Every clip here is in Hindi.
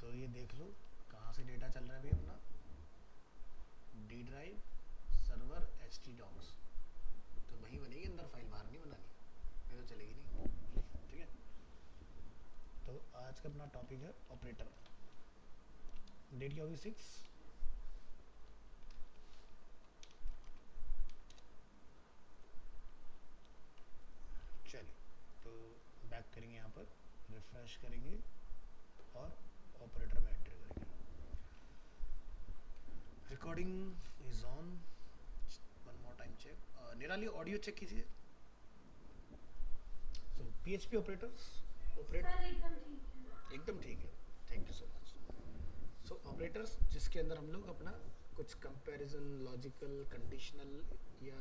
तो ये देख लो कहाँ से डेटा चल रहा है अभी अपना, D drive server H T docs, तो वहीं बनेगी अंदर फाइल, बाहर नहीं बनानी, ये तो चलेगी नहीं। ठीक है, तो आज का अपना टॉपिक है ऑपरेटर। डेट क्या होगी 6। चलिए तो बैक करेंगे, यहाँ पर रिफ्रेश करेंगे और ऑपरेटर में एंटर करेंगे। Recording is on, one more time check. Nirali audio check कीजिए। सो पीएचपी ऑपरेटर्स ऑपरेट एकदम ठीक है, thank you so much. So operators जिसके अंदर हम लोग अपना कुछ कंपैरिजन, लॉजिकल, कंडीशनल या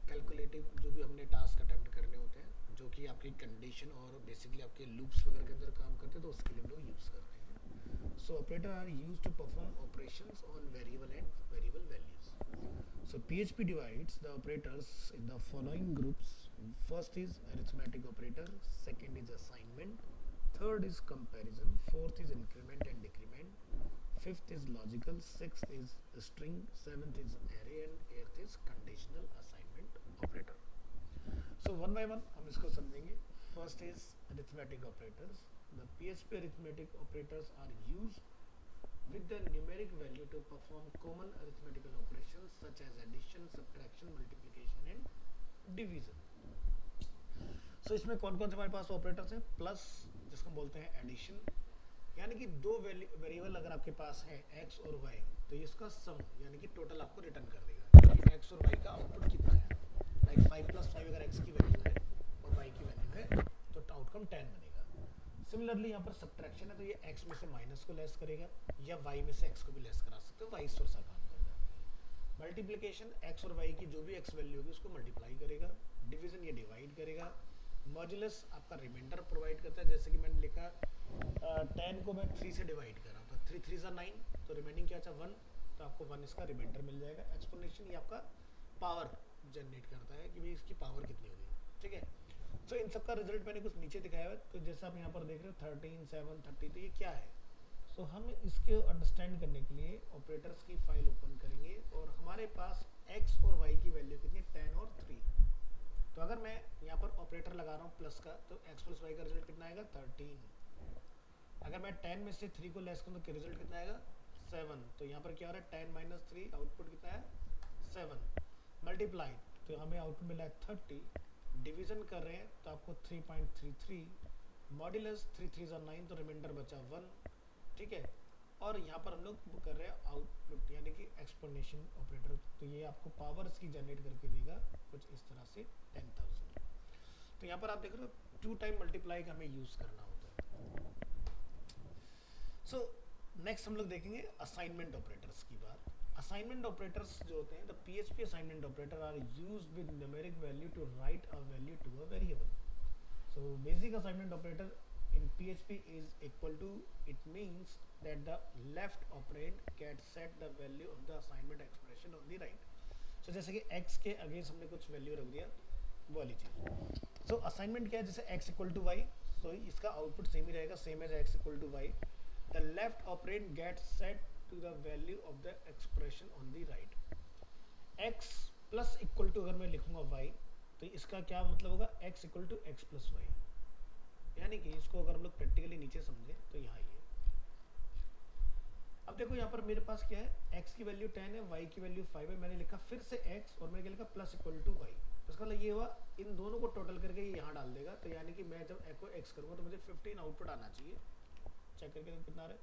कैलकुलेटिव जो भी हमने टास्क अटेम्प्ट करने होते हैं, जो कि आपकी कंडीशन और बेसिकली आपके लूप्स वगैरह के अंदर काम करते हैं, तो उसके लिए हम लोग यूज़ करते हैं। So operator are used to perform operations on variable and variable values. So PHP divides the operators in the following groups. First is arithmetic operator, second is assignment, third is comparison, fourth is increment and decrement, fifth is logical, sixth is string, seventh is array and eighth is conditional assignment operator. So one by one हम इसको समझेंगे। First is arithmetic operators. The PHP arithmetic operators are used with the numeric value to perform common arithmetical operations such as addition, subtraction, multiplication and division. So इसमें कौन कौन से हमारे पास ऑपरेटर्स हैं? प्लस, जिसको बोलते हैं एडिशन, यानी कि दो वेरिएबल अगर आपके पास है x और y, तो इसका सम यानी कि टोटल आपको रिटर्न कर देगा कि x और y का आउटपुट कितना है। लाइक 5 + 5 अगर x की वैल्यू है और y की वैल्यू है तो आउटकम 10 बनेगा। सिमिलरली यहाँ पर सब्ट्रैक्शन है, तो ये x में से माइनस को लेस करेगा या y में से x को भी लेस करा सकते हो, वाइस वर्सा काम करता है। मल्टीप्लिकेशन, x और y की जो भी x वैल्यू होगी उसको मल्टीप्लाई करेगा। डिवीजन ये डिवाइड करेगा। मॉड्यूलस आपका रिमाइंडर प्रोवाइड करता है, जैसे कि मैंने लिखा 10 को मैं 3 से डिवाइड कर रहा हूँ, तो 3 3 ज़ा 9, तो रिमेनिंग क्या था 1, तो आपको 1 इसका रिमाइंडर मिल जाएगा। एक्सपोनेंशियल ये आपका पावर जनरेट करता है कि भाई इसकी पावर कितनी होगी। ठीक है, सो इन सब का रिजल्ट मैंने कुछ नीचे दिखाया है, तो जैसे आप यहाँ पर देख रहे हो 13, 7, 30, तो ये क्या है। सो हम इसके अंडरस्टैंड करने के लिए ऑपरेटर्स की फाइल ओपन करेंगे और हमारे पास x और y की वैल्यू कितनी है, 10 और 3। तो अगर मैं यहाँ पर ऑपरेटर लगा रहा हूँ प्लस का, तो x + y का रिजल्ट कितना आएगा 13। अगर मैं 10 में से 3 को लेस करूँ तो रिजल्ट कितना आएगा 7। तो यहाँ पर क्या हो रहा है 10 - 3, आउटपुट कितना है 7। मल्टीप्लाई, तो हमें आउटपुट मिला है 30। डिवीजन कर रहे हैं तो आपको 3.33। मॉड्यूलस 3 3 ज़ा 9, तो रिमाइंडर बचा 1। ठीक है, और यहाँ पर हम लोग कर रहे हैं आउटपुट यानी कि एक्सपोनेंशियल ऑपरेटर, तो ये आपको पावर इसकी जनरेट करके देगा कुछ इस तरह से 10,000। तो यहाँ पर आप देख रहे हो 2 टाइम मल्टीप्लाई का हमें यूज़ करना होता है। सो नेक्स्ट हम लोग देखेंगे असाइनमेंट ऑपरेटर्स की बात। असाइनमेंट ऑपरेटर्स जो होते हैं, the PHP assignment operator are used with numeric value to write a value to a variable. So basic assignment operator in PHP is equal to, it means that the left operand gets set the value of the assignment expression on the right. So जैसे कि x के अगेंस्ट हमने कुछ वैल्यू रख दिया, वो वाली चीज़। सो असाइनमेंट क्या है, जैसे x = y, तो इसका आउटपुट सेम ही रहेगा, same as x = y। The left operand gets set to the value of the expression on the right. x + अगर मैं लिखूंगा y, तो इसका क्या मतलब होगा, x = x + y। यानी कि इसको अगर हम लोग प्रैक्टिकली नीचे समझे तो यहाँ ये, अब देखो यहाँ पर मेरे पास क्या है, x की वैल्यू 10 है, y की वैल्यू 5 है, मैंने लिखा फिर से x और मैं क्या लिखा +=y। इसका मतलब ये हुआ इन दोनों को टोटल करके ये यहाँ डाल देगा, तो यानी कि मैं जब x करूँगा तो मुझे 15 आउटपुट आना चाहिए। चेक करके कितना आ रहा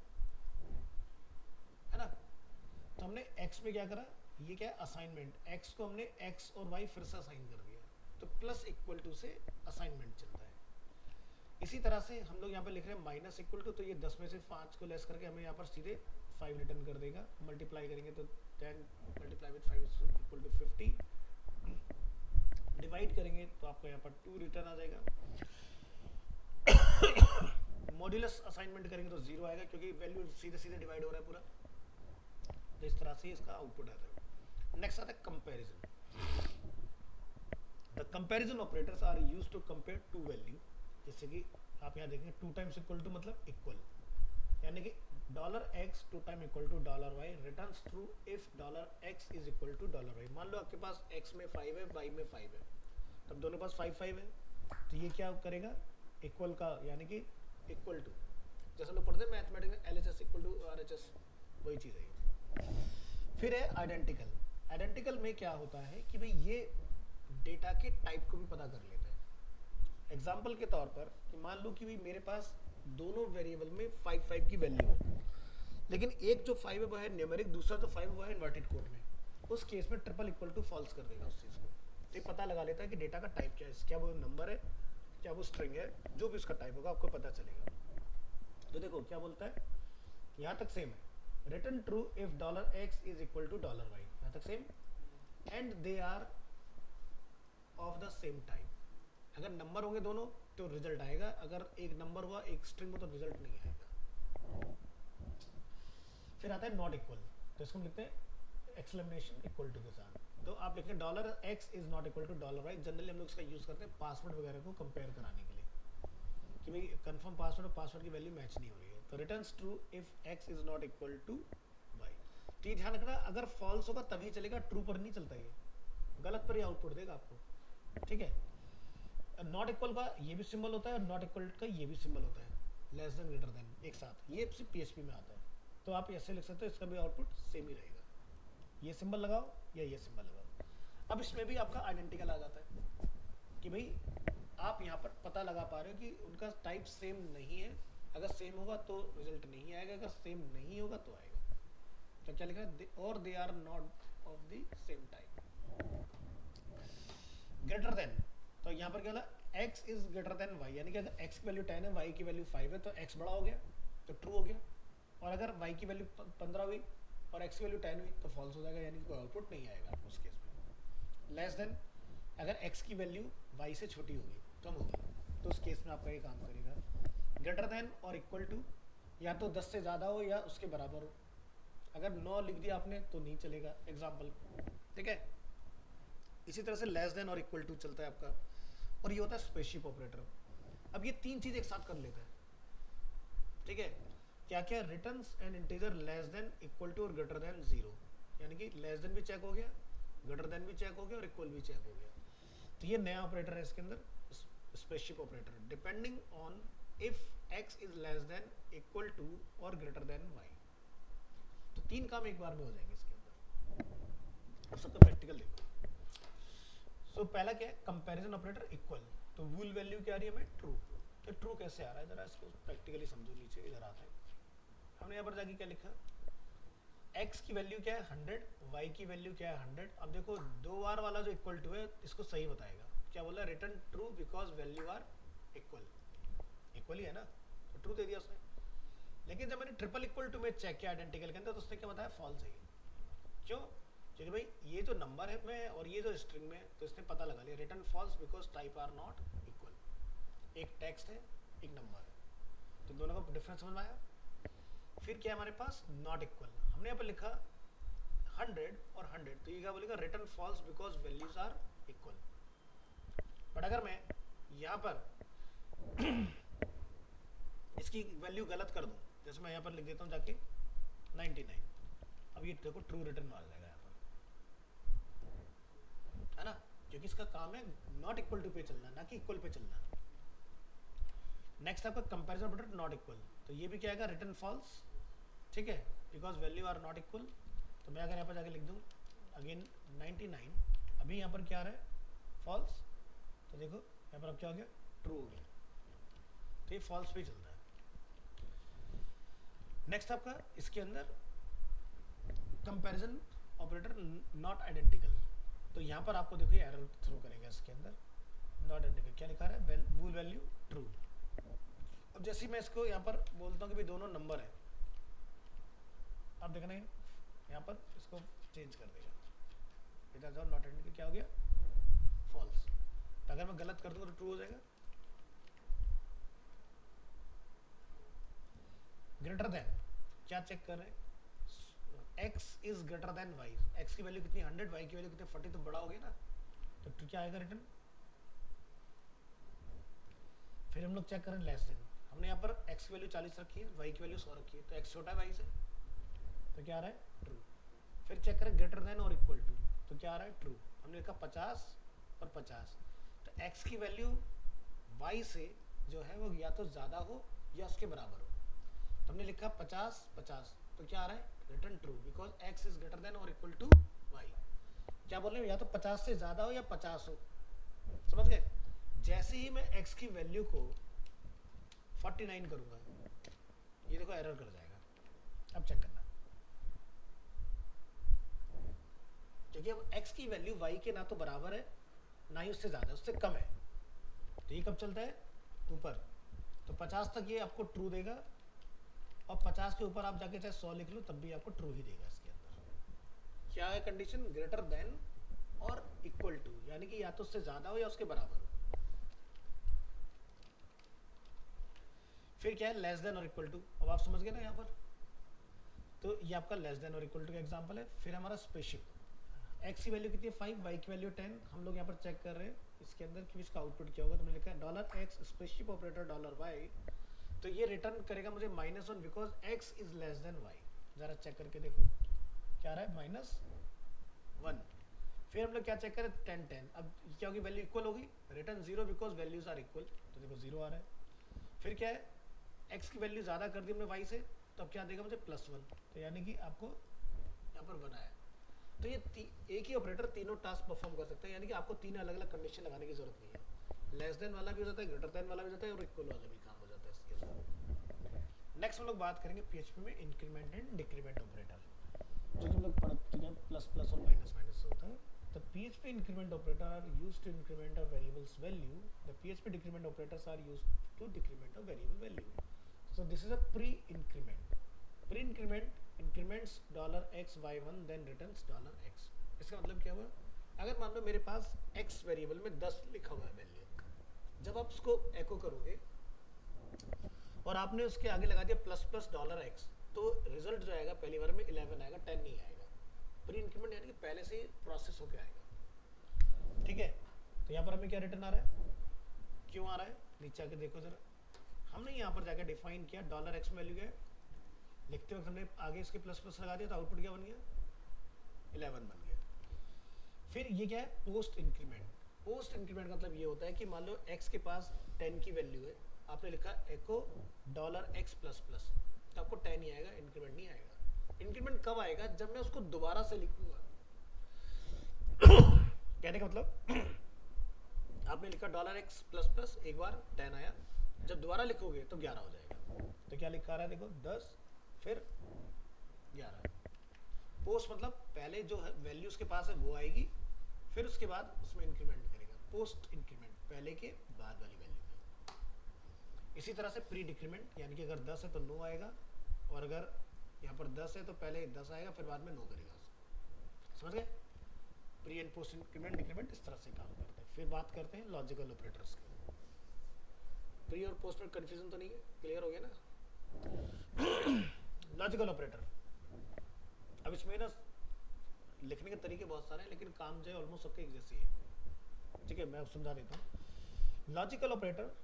है ना। तो हमने x में क्या करा, ये क्या है असाइनमेंट, x को हमने x और y फिर से असाइन कर दिया, तो += से असाइनमेंट चलता है। इसी तरह से हम लोग यहाँ पर लिख रहे हैं -=, तो ये 10 में से 5 को लेस करके हमें यहाँ पर सीधे 5 रिटर्न कर देगा। मल्टीप्लाई करेंगे तो 10 × 5 = 50। डिवाइड करेंगे तो आपको यहाँ पर 2 रिटर्न आ जाएगा। मॉड्यूलस असाइनमेंट करेंगे तो 0 आएगा, क्योंकि वैल्यू सीधे सीधे डिवाइड हो रहा है पूरा। तो इस तरह से इसका आउटपुट आता है। नेक्स्ट आता है comparison. The comparison operators are used to compare two value. जैसे कि आप यहाँ देखेंगे 2 × मतलब इक्वल, यानी कि $x two time equal to $y returns true if $x is equal to $y। मान लो आपके पास x में 5 है, y में 5 है, तब दोनों पास 5 5 है, तो ये क्या करेगा, इक्वल का यानी कि इक्वल टू, जैसे लोग पढ़ते हैं मैथमेटिक्स में LHS इक्वल टू RHS, वही चीज़ है ये। फिर है आइडेंटिकल। आइडेंटिकल में क्या होता है कि भाई ये डेटा के टाइप को भी पता कर लेता है। एग्जाम्पल के तौर पर कि मान लो कि भाई मेरे पास दोनों वेरिएबल में 5 5 की वैल्यू है, लेकिन एक जो 5 है वो है न्यूमेरिक, दूसरा जो 5 है वो है इन्वर्टेड कोड में। उस केस में ट्रिपल इक्वल टू फॉल्स कर देगा उस चीज़ को। तो ये पता लगा लेता है कि डेटा का टाइप क्या है, क्या वो नंबर है, क्या वो स्ट्रिंग है, जो भी उसका टाइप होगा आपको पता चलेगा। तो देखो क्या बोलता है, यहाँ तक सेम है, return true if $x is equal to $y, यहाँ तक same, and they are of the same type. अगर नंबर होंगे दोनों तो रिजल्ट आएगा, अगर एक नंबर हुआ एक स्ट्रिंग हो तो रिजल्ट नहीं आएगा। फिर आता है नॉट इक्वल, तो इसको हम लिखते हैं एक्सक्लेमेशन इक्वल टू के साथ। तो आप लिखें $x is not equal to $y। Generally हम लोग इसका यूज करते हैं पासवर्ड वगैरह को कंपेयर कराने के लिए कि भाई कंफर्म पासवर्ड और पासवर्ड की वैल्यू मैच नहीं हो रही है। तो returns true if x is not equal to y। तो ये ध्यान रखना, अगर फॉल्स होगा तभी चलेगा, ट्रू पर नहीं चलता, ये गलत पर ही आउटपुट देगा आपको, ठीक है। नॉट इक्वल का ये भी सिंबल होता है और नॉट इक्वल का ये भी सिंबल होता है, लेस देन ग्रेटर देन एक साथ, ये सिर्फ PHP में आता है। तो आप ऐसे लिख सकते हो, इसका भी आउटपुट सेम ही रहेगा, ये सिंबल लगाओ या ये सिंबल लगाओ। अब इसमें भी आपका आइडेंटिकल आ जाता है कि भाई आप यहाँ पर पता लगा पा रहे हो कि उनका टाइप सेम नहीं है, अगर सेम होगा तो रिजल्ट नहीं आएगा, अगर सेम नहीं होगा तो आएगा। तो क्या लिखा है, और they are not of the same type. Greater than, तो यहाँ पर क्या बोला, x is greater than y, यानी कि अगर x की वैल्यू 10 है, y की वैल्यू 5 है, तो x बड़ा हो गया तो ट्रू हो गया, और अगर y की वैल्यू 15 हुई और x की वैल्यू 10 हुई तो फॉल्स हो जाएगा, यानी कि कोई आउटपुट नहीं आएगा आपको उस केस में। लेस देन, अगर x की वैल्यू y से छोटी होगी, कम होगी, तो उस केस में आपका ये काम करेगा। ग्रेटर देन और इक्वल टू, या तो 10 से ज़्यादा हो या उसके बराबर हो। अगर 9 लिख दिया आपने तो नहीं चलेगा, एग्जाम्पल, ठीक है। इसी तरह से लेस देन और इक्वल टू चलता है आपका, और ये होता है स्पेसशिप ऑपरेटर। अब ये तीन चीज़ एक साथ कर लेता है, ठीक है। क्या क्या, returns and integer less than, equal to और ग्रेटर देन 0, यानी कि लेस देन भी चेक हो गया, ग्रेटर देन भी चेक हो गया और इक्वल भी चेक हो गया। तो ये नया ऑपरेटर है इसके अंदर, spaceship operator, depending on if x is less than, equal to और ग्रेटर देन y। तो तीन काम एक बार में हो जाएंगे इसके अंदर। अब सबका प्रैक्टिकल देखो। सो पहला क्या है, कंपैरिजन ऑपरेटर इक्वल, तो वूल वैल्यू क्या आ रही है हमें, ट्रू। तो ट्रू कैसे आ रहा है, जरा इसको प्रैक्टिकली समझो। नीचे इधर आता है, हमने यहाँ पर जाके क्या लिखा, x की वैल्यू क्या है 100, y की वैल्यू क्या है 100। अब देखो दो बार वाला जो इक्वल टू है इसको सही बताएगा, क्या बोला, return true because value are equal, equal ही है ना, तो ट्रू दे दिया उसने। लेकिन जब मैंने ट्रिपल इक्वल टू में चेक किया आइडेंटिकल के अंदर, तो उसने क्या बताया, फॉल्स है। क्यों, क्योंकि भाई ये जो नंबर है में और ये जो स्ट्रिंग में, तो इसने पता लगा लिया, return false because type are not equal. एक टेक्स्ट है एक नंबर है, तो दोनों का डिफरेंस समझ में आया। फिर क्या है हमारे पास, नॉट इक्वल, हमने यहाँ पर लिखा 100 और 100, तो ये क्या बोलेगा, return false because values are equal. But अगर मैं यहाँ पर इसकी वैल्यू गलत कर दूं, जैसे मैं यहाँ पर लिख देता हूँ जाके 99, अब ये देखो ट्रू रिटर्न आ जाएगा यहाँ पर, है ना, क्योंकि इसका काम है नॉट इक्वल टू पे चलना, ना कि इक्वल पे चलना। नेक्स्ट आपका कंपैरिजन ऑपरेटर नॉट इक्वल, तो ये भी क्या आएगा, रिटर्न फॉल्स, ठीक है, because value are not equal. तो मैं अगर यहाँ पर जाके लिख दूँ अगेन 99, अभी यहाँ पर क्या आ रहा है, फॉल्स, तो देखो यहाँ पर अब क्या हो गया, ट्रू हो गया, तो ये फॉल्स पे चलता है। नेक्स्ट आपका इसके अंदर कंपैरिजन ऑपरेटर नॉट आइडेंटिकल, तो यहाँ पर आपको देखो एरर थ्रो करेगा इसके अंदर, नॉट आइडेंटिकल, क्या लिखा रहा है, वूल वैल्यू ट्रू। अब जैसे ही मैं इसको यहाँ पर बोलता हूँ कि भाई दोनों नंबर है, अब देखना है यहाँ पर इसको चेंज कर देगा, इधर जाओ, नॉट आइडेंटिकल क्या हो गया, फॉल्स। तो अगर मैं गलत कर दूंगा तो ट्रू हो जाएगा। ग्रेटर देन, क्या चेक कर रहे हैं, x is greater than y, x की वैल्यू कितनी 100, y की वैल्यू कितनी 40, तो बड़ा हो गया ना, तो क्या आएगा रिटर्न। फिर हम लोग चेक करें लेस देन, हमने यहाँ पर x की वैल्यू 40 रखी है, y की वैल्यू 100 रखी है, तो x छोटा है y से, तो क्या आ रहा है ट्रू। फिर चेक करें ग्रेटर देन और इक्वल टू, तो क्या आ रहा है ट्रू। हमने लिखा 50 और 50, तो x की वैल्यू y से जो है वो या तो ज़्यादा हो या उसके बराबर हो, तो हमने लिखा 50 50, तो क्या आ रहा है return true because x is greater then और इक्वल टू y। क्या बोल रहे हो, या तो 50 से ज़्यादा हो या 50 हो, समझ गए। जैसे ही मैं x की वैल्यू को 49 करूंगा, ये देखो एरर कर जाएगा। अब चेक करना, क्योंकि अब x की वैल्यू y के ना तो बराबर है ना ही उससे ज़्यादा, उससे कम है, तो ये कब चलता है ऊपर, तो 50 तक ये आपको ट्रू देगा, और 50 के ऊपर आप जाके चाहे 100 लिख लो तब भी आपको ट्रू ही देगा। इसके अंदर क्या है कंडीशन, ग्रेटर देन और इक्वल टू, यानी कि या तो उससे ज़्यादा हो या उसके बराबर हो। फिर क्या है लेस देन और इक्वल टू, अब आप समझ गए ना यहाँ पर, तो ये आपका लेस देन और इक्वल टू का एग्जांपल है। फिर हमारा स्पेसशिप, x की वैल्यू कितनी है 5, y की वैल्यू 10, हम लोग यहाँ पर चेक कर रहे हैं इसके अंदर कि इसका आउटपुट क्या होगा। तो मैंने लिखा है $x स्पेसशिप ऑपरेटर $y, तो ये रिटर्न करेगा मुझे -1 because x is less then y। जरा चेक करके देखो क्या रहा है -1। फिर हम लोग क्या चेक करें 10 10, अब क्या होगी वैल्यू इक्वल होगी, return 0 because values are equal, तो देखो 0 आ रहा है। फिर क्या है x की वैल्यू ज़्यादा कर दी हमने y से, तो अब क्या देगा मुझे +1, तो यानी कि आपको यहाँ पर बनाया। तो ये एक ही ऑपरेटर तीनों टास्क परफॉर्म कर सकता है, यानी कि आपको 3 अलग अलग कंडीशन लगाने की जरूरत नहीं है। लेस देन वाला भी हो जाता है, ग्रेटर देन वाला भी हो जाता है, और इक्वल वाला भी काम हो जाता है इसके अंदर। नेक्स्ट हम लोग बात करेंगे PHP में इंक्रीमेंट एंड डिक्रीमेंट ऑपरेटर, जो कि हम लोग पढ़ चुके हैं, प्लस प्लस और माइनस माइनस से होता है। The PHP increment operator are used to increment a variable's value. The PHP decrement operators are used to decrement a variable value. So this is a pre-increment. Pre-increment increments $x y1 then returns $x. इसका मतलब क्या हुआ, अगर मान लो मेरे पास x वेरिएबल में 10 लिखा हुआ है वैल्यू, जब आप उसको एको करोगे और आपने उसके आगे लगा दिया प्लस प्लस $x, तो रिजल्ट जो आएगा पहली बार में 11 आएगा, 10 नहीं आएगा। प्री इंक्रीमेंट यानी कि पहले से ही प्रोसेस होके आएगा, ठीक है। तो यहाँ पर हमें क्या रिटर्न आ रहा है, क्यों आ रहा है, नीचे आके देखो जरा। हमने यहाँ पर जाकर डिफाइन किया $x वैल्यू क्या है, लिखते वक्त हमने आगे इसके प्लस प्लस लगा दिया, तो आउटपुट क्या बन गया 11 बन गया। फिर ये क्या है पोस्ट इंक्रीमेंट। पोस्ट इंक्रीमेंट का मतलब ये होता है कि मान लो x के पास 10 की वैल्यू है, आपने लिखा एको $x प्लस प्लस, तो आपको 10 ही आएगा, इंक्रीमेंट नहीं आएगा। इंक्रीमेंट कब आएगा, जब मैं उसको दोबारा से लिखूंगा। कहने का मतलब आपने लिखा $x प्लस प्लस, एक बार 10 आया, जब दोबारा लिखोगे तो 11 हो जाएगा। तो क्या लिखा रहा है देखो 10 फिर 11। पोस्ट मतलब पहले जो है वैल्यू उसके पास है वो आएगी, फिर उसके बाद उसमें इंक्रीमेंट करेगा। पोस्ट इंक्रीमेंट पहले के बाद वाली वैल्यू में। इसी तरह से प्री डिक्रीमेंट, यानी कि अगर 10 है तो 9 आएगा, और अगर यहाँ पर 10 है तो पहले 10 आएगा फिर बाद में 9 करेगा। समझ गए, pre and post increment decrement इस तरह से काम करते हैं। फिर बात करते हैं लॉजिकल ऑपरेटर्स की। प्री और पोस्ट में कंफ्यूजन तो नहीं है, क्लियर हो गया ना। लॉजिकल ऑपरेटर, अब इसमें ना लिखने के तरीके बहुत सारे हैं, लेकिन काम जो है ऑलमोस्ट सबके एक जैसी है, ठीक है। मैं समझा देता हूँ। Logical operator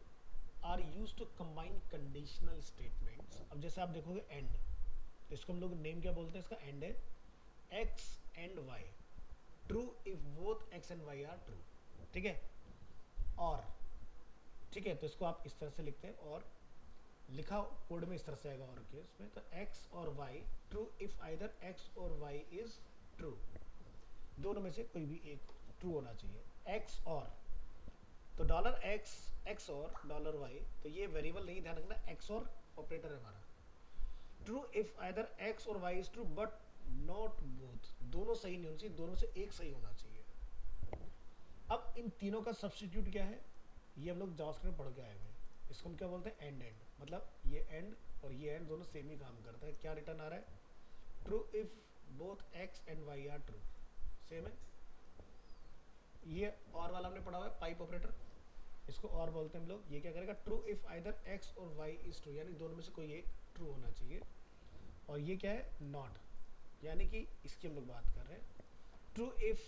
are use to combine conditional statements. अब जैसे आप देखोगे एंड, तो इसको हम लोग नेम क्या बोलते हैं, इसका एंड है x and y, true if both x and y are true, ठीक है। और ठीक है, तो इसको आप इस तरह से लिखते हैं, और लिखा कोड में इस तरह से आएगा और केस में, तो x और y true if either x और y इज ट्रू, दोनों में से कोई भी एक ट्रू होना चाहिए। x और, तो $x और $y, तो ये वेरिएबल नहीं, ध्यान रखना x और ऑपरेटर है हमारा। ट्रू इफ आइदर x और y is true but not both, दोनों सही नहीं होना चाहिए, दोनों से एक सही होना चाहिए। अब इन तीनों का सब्स्टिट्यूट क्या है, ये हम लोग जावास्क्रिप्ट में पढ़ के आए हुए हैं। इसको हम क्या बोलते हैं एंड एंड, मतलब ये एंड और ये एंड दोनों सेम ही काम करता है। क्या रिटर्न आ रहा है, true if both x and y are true, same है। ये और वाला हमने पढ़ा हुआ है पाइप ऑपरेटर, इसको और बोलते हैं हम लोग। ये क्या करेगा, ट्रू इफ आइदर x और y इज ट्रू, यानी दोनों में से कोई एक ट्रू होना चाहिए। और ये क्या है नॉट, यानी कि इसकी हम लोग बात कर रहे हैं, true if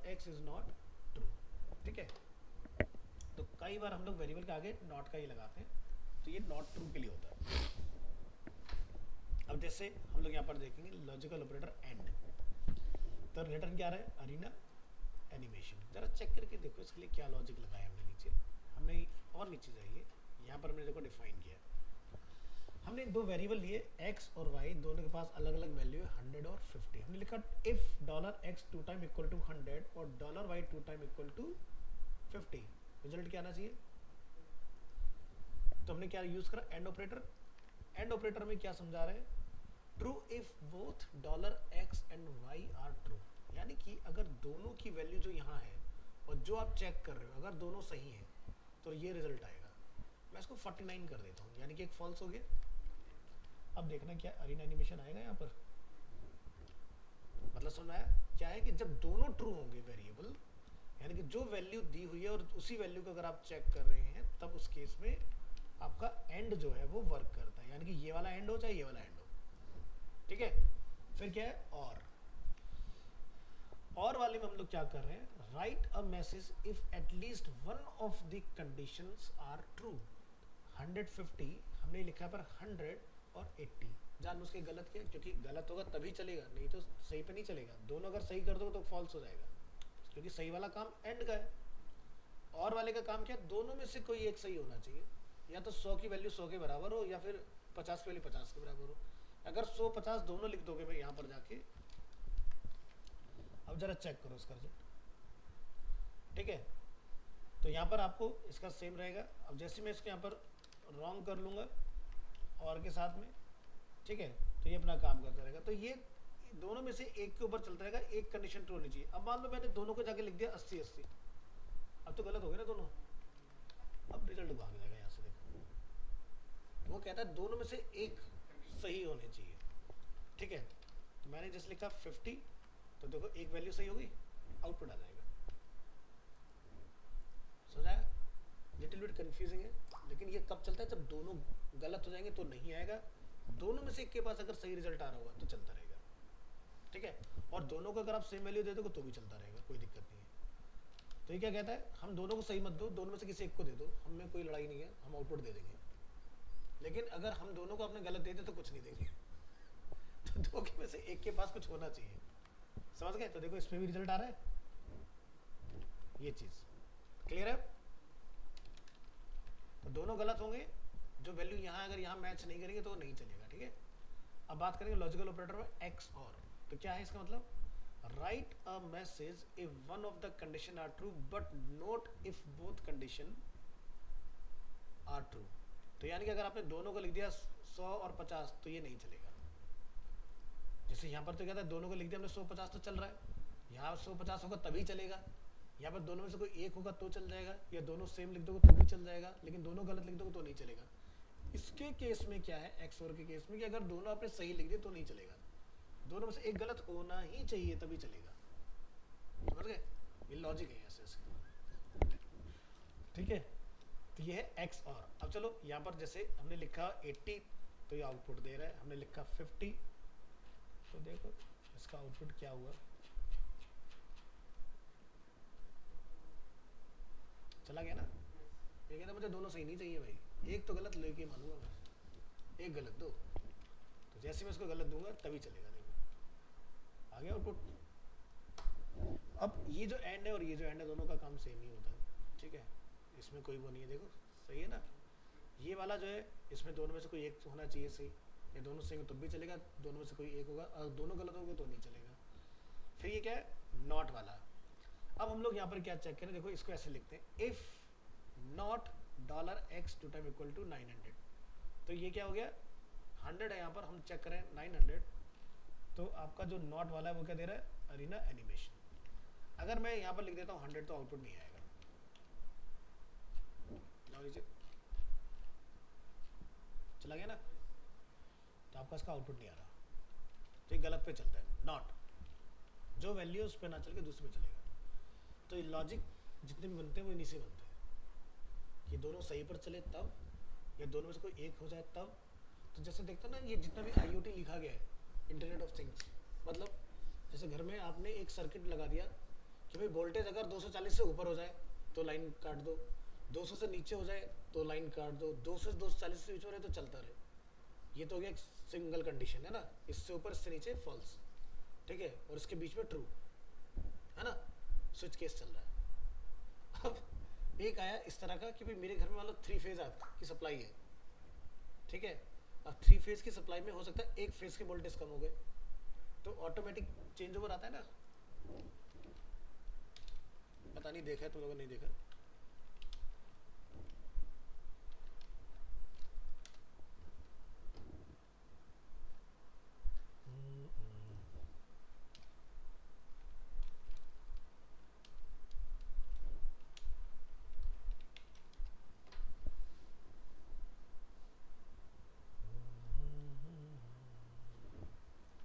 $x is not true, ठीक है। तो कई बार हम लोग वेरिएबल के आगे नॉट का ही लगाते हैं, तो ये नॉट ट्रू के लिए होता है। अब जैसे हम लोग यहाँ पर देखेंगे लॉजिकल ऑपरेटर एंड, तो रिटर्न क्या रहा है, अरीना एनिमेशन। जरा चेक करके देखो इसके लिए क्या लॉजिक लगाया हमने नीचे, हमने और नीचे जाइए, यहाँ पर हमने देखो डिफाइन किया, हमने दो वेरिएबल लिए x और y, दोनों के पास अलग अलग वैल्यू है 100 और 50। हमने लिखा if $x 2 time equal to 100 और $y 2 time equal to 50, result क्या आना चाहिए। तो हमने क्या यूज करा, एंड ऑपरेटर। एंड ऑपरेटर में क्या समझा रहे हैं, true if both $x and y are true, यानी कि अगर दोनों की वैल्यू जो यहाँ है और जो आप चेक कर रहे हो अगर दोनों सही हैं तो ये रिजल्ट आएगा। मैं इसको 49 कर देता हूँ, यानी कि एक फॉल्स हो गया। अब देखना क्या अरीना एनिमेशन आएगा यहाँ पर, मतलब समझ आया क्या है कि जब दोनों ट्रू होंगे वेरिएबल, यानी कि जो वैल्यू दी हुई है और उसी वैल्यू को अगर आप चेक कर रहे हैं, तब उस केस में आपका एंड जो है वो वर्क करता है, यानी कि ये वाला एंड हो चाहे ये वाला एंड हो, ठीक है। फिर क्या है और वाले में हम लोग क्या कर रहे हैं, write a message if at least one of the conditions are true. 150 हमने लिखा पर 100 और 80 जान उसके गलत किया, क्योंकि गलत होगा तभी चलेगा, नहीं तो सही पे नहीं चलेगा। दोनों अगर सही कर दो तो फॉल्स हो जाएगा, क्योंकि सही वाला काम एंड का है, और वाले का काम क्या है, दोनों में से कोई एक सही होना चाहिए, या तो 100 की वैल्यू 100 के बराबर हो या फिर 50 की वैल्यू 50 के बराबर हो। अगर 100 50 दोनों लिख दोगे मैं यहाँ पर जाके, अब जरा चेक करो इसका रिजल्ट, ठीक है। तो यहाँ पर आपको इसका सेम रहेगा। अब जैसे मैं इसको यहाँ पर रॉन्ग कर लूँगा और के साथ में, ठीक है, तो ये अपना काम करता रहेगा। तो ये दोनों में से एक के ऊपर चलता रहेगा, एक कंडीशन ट्रू होनी चाहिए। अब मान लो मैंने दोनों को जाके लिख दिया 80 80, अब तो गलत हो गया ना दोनों, अब रिजल्ट भाग जाएगा यहाँ से। देखो वो कहता है दोनों में से एक सही होने चाहिए, ठीक है। तो मैंने जैसे लिखा 50, तो देखो एक वैल्यू सही होगी, आउटपुट आ जाएगा। समझाया, लिटिल बिट कंफ्यूजिंग है, लेकिन ये कब चलता है, जब दोनों गलत हो जाएंगे तो नहीं आएगा, दोनों में से एक के पास अगर सही रिजल्ट आ रहा होगा तो चलता रहेगा, ठीक है। और दोनों को अगर आप सेम वैल्यू दे दोगे तो भी चलता रहेगा, कोई दिक्कत नहीं है। तो ये क्या कहता है, हम दोनों को सही मत दो, दोनों में से किसी एक को दे दो, हमें कोई लड़ाई नहीं है, हम आउटपुट दे देंगे। लेकिन अगर हम दोनों को अपने गलत दे दे तो कुछ नहीं देंगे, तो दो के में से एक के पास कुछ होना चाहिए, समझ गए। तो देखो इसमें भी रिजल्ट आ रहा है, ये चीज क्लियर है। तो दोनों गलत होंगे, जो वैल्यू यहाँ अगर यहाँ मैच नहीं करेंगे तो नहीं चलेगा, ठीक है। अब बात करेंगे लॉजिकल ऑपरेटर में एक्स और, तो क्या है इसका मतलब, write a message if one of the condition are true but not if both condition are true. तो यानी कि अगर आपने दोनों को लिख दिया 100 और 50 तो ये नहीं चलेगा। जैसे यहाँ पर तो कहता है दोनों को लिख दिया हमने 100 50 तो चल रहा है, यहाँ 100 50 होगा तभी चलेगा, यहाँ पर दोनों में से कोई एक होगा तो चल जाएगा, या दोनों सेम लिख दोगे तो भी चल जाएगा, लेकिन दोनों गलत लिख दोगे तो नहीं चलेगा। इसके केस में क्या है, एक्स और के केस में, कि अगर दोनों आपने सही लिख दिए तो नहीं चलेगा, दोनों में से एक गलत होना ही चाहिए तभी चलेगा, समझ गए। ये लॉजिक है ऐसे, ठीक है। तो ये है एक्स और। अब चलो यहाँ पर जैसे हमने लिखा 80 तो ये आउटपुट दे रहा है, हमने लिखा 50 तो देखो इसका आउटपुट क्या हुआ, चला गया ना। ये कहता मुझे दोनों सही नहीं चाहिए भाई, एक तो गलत लेके मानूंगा मैं, एक गलत दो, तो जैसे मैं इसको गलत दूंगा तभी चलेगा। देखो आ गया आउटपुट। अब ये जो एंड है और ये जो एंड है दोनों का काम सेम ही होता है, ठीक है, इसमें कोई वो नहीं है। देखो सही है ना, ये वाला जो है इसमें दोनों में से कोई एक होना चाहिए सही, ये दोनों सही हो तब भी चलेगा, दोनों में से कोई एक होगा, अगर दोनों गलत होंगे तो नहीं चलेगा। फिर ये क्या है, नॉट वाला। अब हम लोग यहाँ पर क्या चेक करें, देखो इसको ऐसे लिखते हैं, if not $x 2 time equal to 900, तो ये क्या हो गया 100 है, यहाँ पर हम चेक करें 900, तो आपका जो नॉट वाला है वो क्या दे रहा है, अरीना एनिमेशन। अगर मैं यहाँ पर लिख देता हूँ 100 तो आउटपुट नहीं आएगा, लीजिए चला गया ना, तो आपका इसका आउटपुट नहीं आ रहा, तो ये गलत पे चलता है, नॉट जो वैल्यू उस पर ना चल के दूसरे पे चलेगा। तो ये लॉजिक जितने भी बनते हैं वो इन्हीं से बनते हैं, कि दोनों सही पर चले तब, या दोनों में से कोई एक हो जाए तब। तो जैसे देखते हैं ना, ये जितना भी IoT लिखा गया है, इंटरनेट ऑफ थिंग्स, मतलब जैसे घर में आपने एक सर्किट लगा दिया कि भाई वोल्टेज अगर 240 से ऊपर हो जाए तो लाइन काट दो, 200 से नीचे हो जाए तो लाइन काट दो, 200 से 240 से नीचे हो रहे तो चलता रहे। ये तो हो गया एक सिंगल कंडीशन है ना, इससे ऊपर इससे नीचे फॉल्स, ठीक है, और इसके बीच में ट्रू, है ना, स्विच केस चल रहा है। अब एक आया इस तरह का कि भाई मेरे घर में मान लो 3 फेज की सप्लाई है, ठीक है, अब 3 फेज की सप्लाई में हो सकता है एक फेज के वोल्टेज कम हो गए, तो ऑटोमेटिक चेंज ओवर आता है ना। पता नहीं देखा है तुम लोगों ने, नहीं देखा?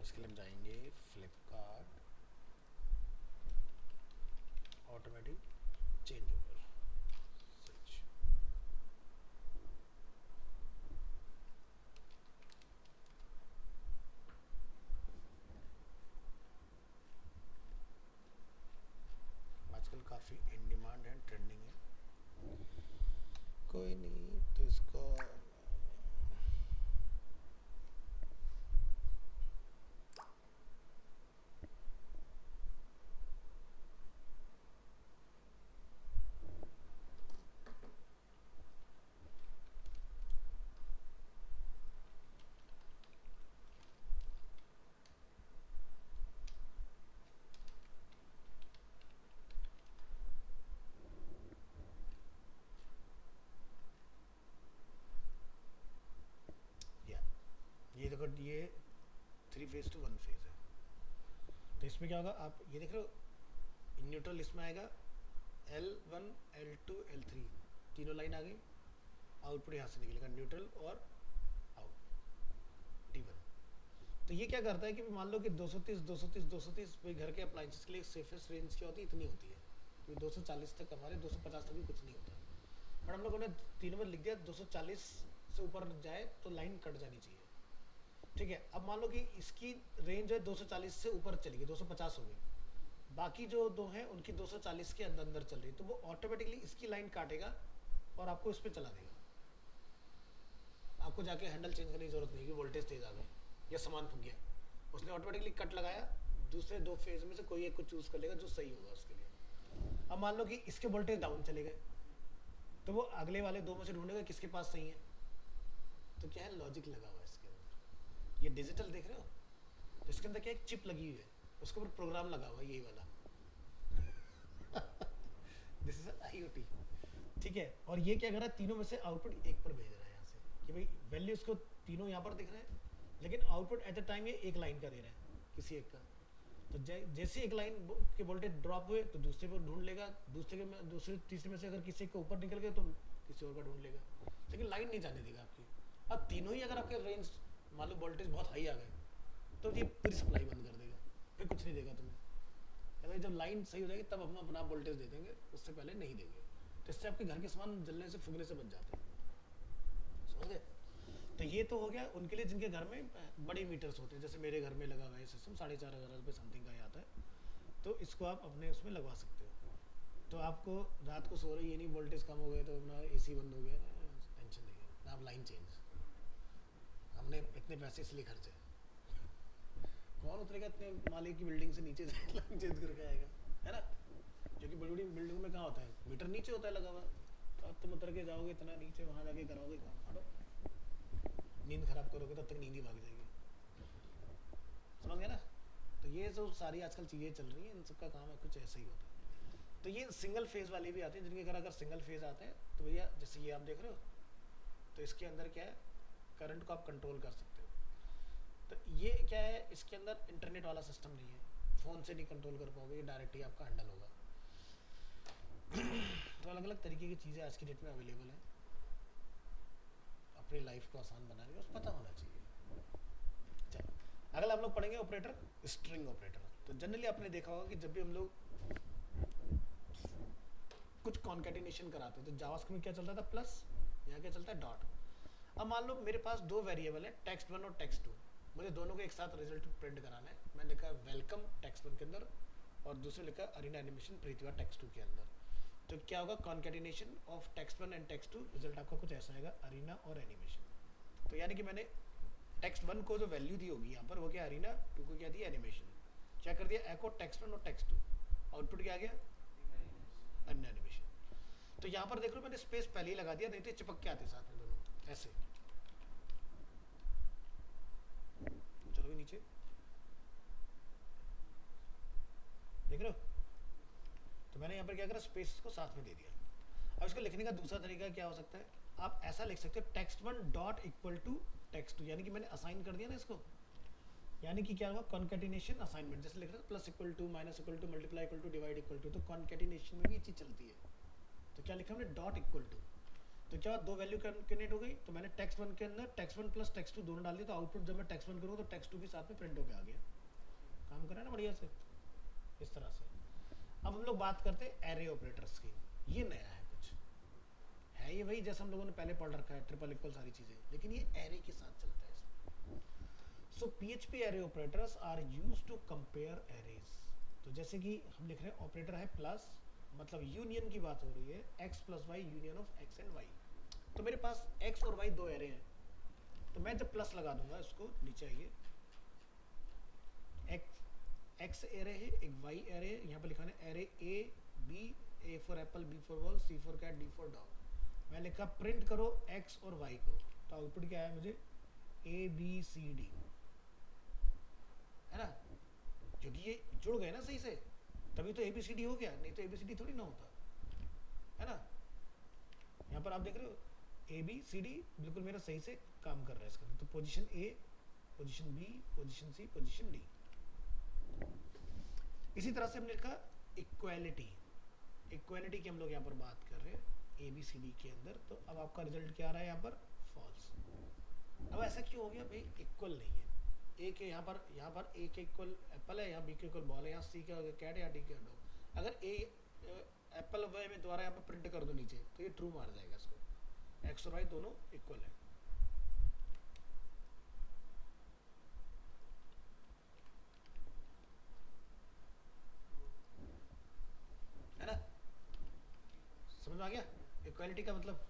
इसके लिए हम जाएंगे Flipkart, automatic change over switch. आजकल काफ़ी इन डिमांड है, ट्रेंडिंग है, कोई नहीं तो इसको ये देखो, ये 3 फेज टू 1 फेज है, तो इसमें क्या होगा, आप ये देख रहे हो, न्यूट्रल इसमें आएगा L1 L2 L3, तीनों लाइन आ गई, आउटपुट यहाँ से निकलेगा न्यूट्रल और आउट T1। तो ये क्या करता है कि मान लो कि 230 230 230 भाई घर के अप्लाइंसेस के लिए सेफेस्ट रेंज क्या होती है, इतनी होती है, क्योंकि 240 तक, हमारे 250 तक भी कुछ नहीं होता, बट हम लोगों ने तीनों में लिख दिया 240 से ऊपर जाए तो लाइन कट जानी चाहिए, ठीक है। अब मान लो कि इसकी रेंज है 240 से ऊपर चली गई, 250 हो गई, बाकी जो दो हैं उनकी 240 के अंदर अंदर चल रही, तो वो ऑटोमेटिकली इसकी लाइन काटेगा और आपको इस पर चला देगा, आपको जाके हैंडल चेंज करने की जरूरत नहीं है कि वोल्टेज तेज आ गए या सामान फूक गया, उसने ऑटोमेटिकली कट लगाया, दूसरे 2 फेज में से कोई एक को चूज कर लेगा जो सही होगा उसके लिए। अब मान लो कि इसके वोल्टेज डाउन चले गए, तो वो अगले वाले 2 में से ढूंढेगा किसके पास सही है, तो क्या है, लॉजिक लगा हुआ है इसके अंदर। ये डिजिटल देख रहे हो, तो इसके अंदर क्या एक चिप लगी हुई है, उसके ऊपर प्रोग्राम लगा हुआ है यही वाला। दिस इज IoT, ठीक है। और ये क्या कर रहा है, तीनों में से आउटपुट एक पर भेज रहा है यहाँ से, कि भाई वैल्यू इसको तीनों यहाँ पर दिख रहे हैं, लेकिन आउटपुट एट द टाइम ये एक लाइन का दे रहा है किसी एक का, तो जैसे एक लाइन के वोल्टेज ड्रॉप हुए तो दूसरे पर ढूंढ लेगा, दूसरे तीसरे में से अगर किसी के ऊपर निकल गए तो किसी और का ढूंढ लेगा, लेकिन लाइन नहीं जाने देगा आपकी। अब तीनों ही अगर आपके रेंज मान लो वोल्टेज बहुत हाई आ गए तो ये पूरी सप्लाई बंद कर देगा, फिर कुछ नहीं देगा तुम्हें, भाई जब लाइन सही हो जाएगी तब हम अपना वोल्टेज दे देंगे, उससे पहले नहीं देंगे, तो इससे आपके घर के सामान जलने से फूकने से बच जाते हैं, समझ गए। तो ये तो हो गया उनके लिए जिनके घर में बड़े मीटर्स होते हैं, जैसे मेरे घर में लगा हुआ है सिस्टम, 4,500 रुपये समथिंग का ही आता है, तो इसको आप अपने उसमें लगवा सकते हो। तो आपको रात को सो रहे ये नहीं वोल्टेज कम हो गया तो अपना AC बंद हो गया, टेंशन नहीं है ना, आप लाइन चेंज, हमने इतने पैसे इसलिए खर्चे, कौन उतरेगा इतने मालिक की बिल्डिंग से नीचे लाइन चेंज करके आएगा, है ना, क्योंकि बड़ी बड़ी बिल्डिंग में कहाँ होता है, मीटर नीचे होता है लगा हुआ, तो अब तुम उतर के जाओगे इतना नीचे, वहाँ जाके कराओगे काम, हटो, नींद खराब करोगे तब तक नींद ही भाग जाएगी, समझ गए ना। तो ये जो सारी आजकल चीज़ें चल रही हैं, इन सबका काम है कुछ ऐसा ही होता है। तो ये सिंगल फेज वाले भी आते हैं, जिनके घर अगर सिंगल फेज आते हैं तो भैया जैसे ये आप देख रहे हो, तो इसके अंदर क्या है, करंट को आप कंट्रोल कर सकते हो। तो ये क्या है, इसके अंदर इंटरनेट वाला सिस्टम नहीं है, फ़ोन से नहीं कंट्रोल कर पाओगे, ये डायरेक्ट ही आपका हैंडल होगा। तो अलग अलग तरीके की चीज़ें आज की डेट में अवेलेबल हैं, अपनी लाइफ को आसान बनाने में पता होना चाहिए। चलो अगला हम लोग पढ़ेंगे ऑपरेटर, स्ट्रिंग ऑपरेटर। तो जनरली आपने देखा होगा कि जब भी हम लोग कुछ कॉन्केटिनेशन कराते हैं तो जावास्क्रिप्ट में क्या चलता था, प्लस, यहाँ क्या चलता है, डॉट। अब मान लो मेरे पास 2 वेरिएबल है, text1 और text2, मुझे दोनों को एक साथ रिजल्ट प्रिंट कराना है, मैंने लिखा वेलकम text1 के अंदर और दूसरे लिखा अरीना एनिमेशन प्रीतिवा text2 के अंदर। तो क्या होगा, concatenation of text 1 and text 2, result आपका कुछ ऐसा आएगा, अरीना और एनिमेशन। तो यानी कि मैंने टेक्स्ट 1 को जो वैल्यू दी होगी यहाँ पर वो क्या, अरीना, 2 को क्या दिया, एनिमेशन। क्या कर दिया, एको टेक्स्ट 1 और टेक्स्ट 2, आउटपुट क्या आ गया, अन्य एनिमेशन। तो यहाँ पर देख लो मैंने स्पेस पहले ही लगा दिया, नहीं तो चिपक के आते साथ में दोनों ऐसे। चलो नीचे देख रहे हो, तो मैंने यहाँ पर क्या करा, स्पेस को साथ में दे दिया। अब इसको लिखने का दूसरा तरीका क्या हो सकता है, आप ऐसा लिख सकते हो, text 1 dot equal to text 2, यानी कि मैंने असाइन कर दिया ना इसको, यानी कि क्या होगा, कॉन्केटिनेशन असाइनमेंट, जैसे लिख रहे हैं plus equal to, minus equal to, multiply equal to, divide equal to, तो कॉन्केटिनेशन में भी ये चीज़ चलती है। तो क्या लिखा हमने, डॉट इक्वल टू, तो क्या दो वैल्यू कनेक्ट हो गई, तो मैंने टेक्स्ट 1 के अंदर टेक्स्ट 1 प्लस टेक्स्ट 2 दोनों डाल दिया, तो आउटपुट जब मैं टेक्स्ट 1 करूँगा तो टेक्स्ट 2 भी साथ में प्रिंट होकर आ गया। काम करा ना बढ़िया से, इस तरह से। अब हम लोग बात करते हैं एरे ऑपरेटर्स की। ये नया है, कुछ है ये वही जैसा हम लोगों ने पहले पढ़ रखा है, ट्रिपल इक्वल सारी चीज़ें, लेकिन ये एरे के साथ चलता है इसमें। So PHP array operators are use to compare arrays. तो जैसे कि हम लिख रहे हैं ऑपरेटर है प्लस, मतलब यूनियन की बात हो रही है, x plus y, union of x and y। तो मेरे पास x और y दो एरे हैं, तो मैं जब प्लस लगा दूंगा, इसको नीचे आइए, x एरे है, एक y एरे है, यहाँ पर लिखा है array A for apple, B for ball, C for cat, D for dog. मैं लिखा प्रिंट करो x और y को, तो आउटपुट क्या है मुझे, ABCD, है ना, क्योंकि ये जुड़ गए ना सही से, तभी तो ABCD हो गया, नहीं तो ABCD थोड़ी ना होता, है ना। यहाँ पर आप देख रहे हो ABCD बिल्कुल मेरा सही से काम कर रहा है इसका, तो position A, position B, position C, position D। इसी तरह से हमने लिखा इक्वालिटी, इक्वालिटी की हम लोग यहाँ पर बात कर रहे हैं ABCD के अंदर, तो अब आपका रिजल्ट क्या आ रहा है यहाँ पर, फॉल्स। अब ऐसा क्यों हो गया भाई, इक्वल नहीं है, ए के यहाँ पर ए के इक्वल एप्पल है, यहाँ बी के इक्वल बॉल है, यहाँ सी का कैट है, या डी का डॉग। अगर ए एप्पल वाई में दोबारा यहाँ पर प्रिंट कर दो नीचे, तो ये ट्रू मार जाएगा इसको, एक्स और वाई दोनों इक्वल है। है ना, समझ में आ गया इक्वालिटी का मतलब।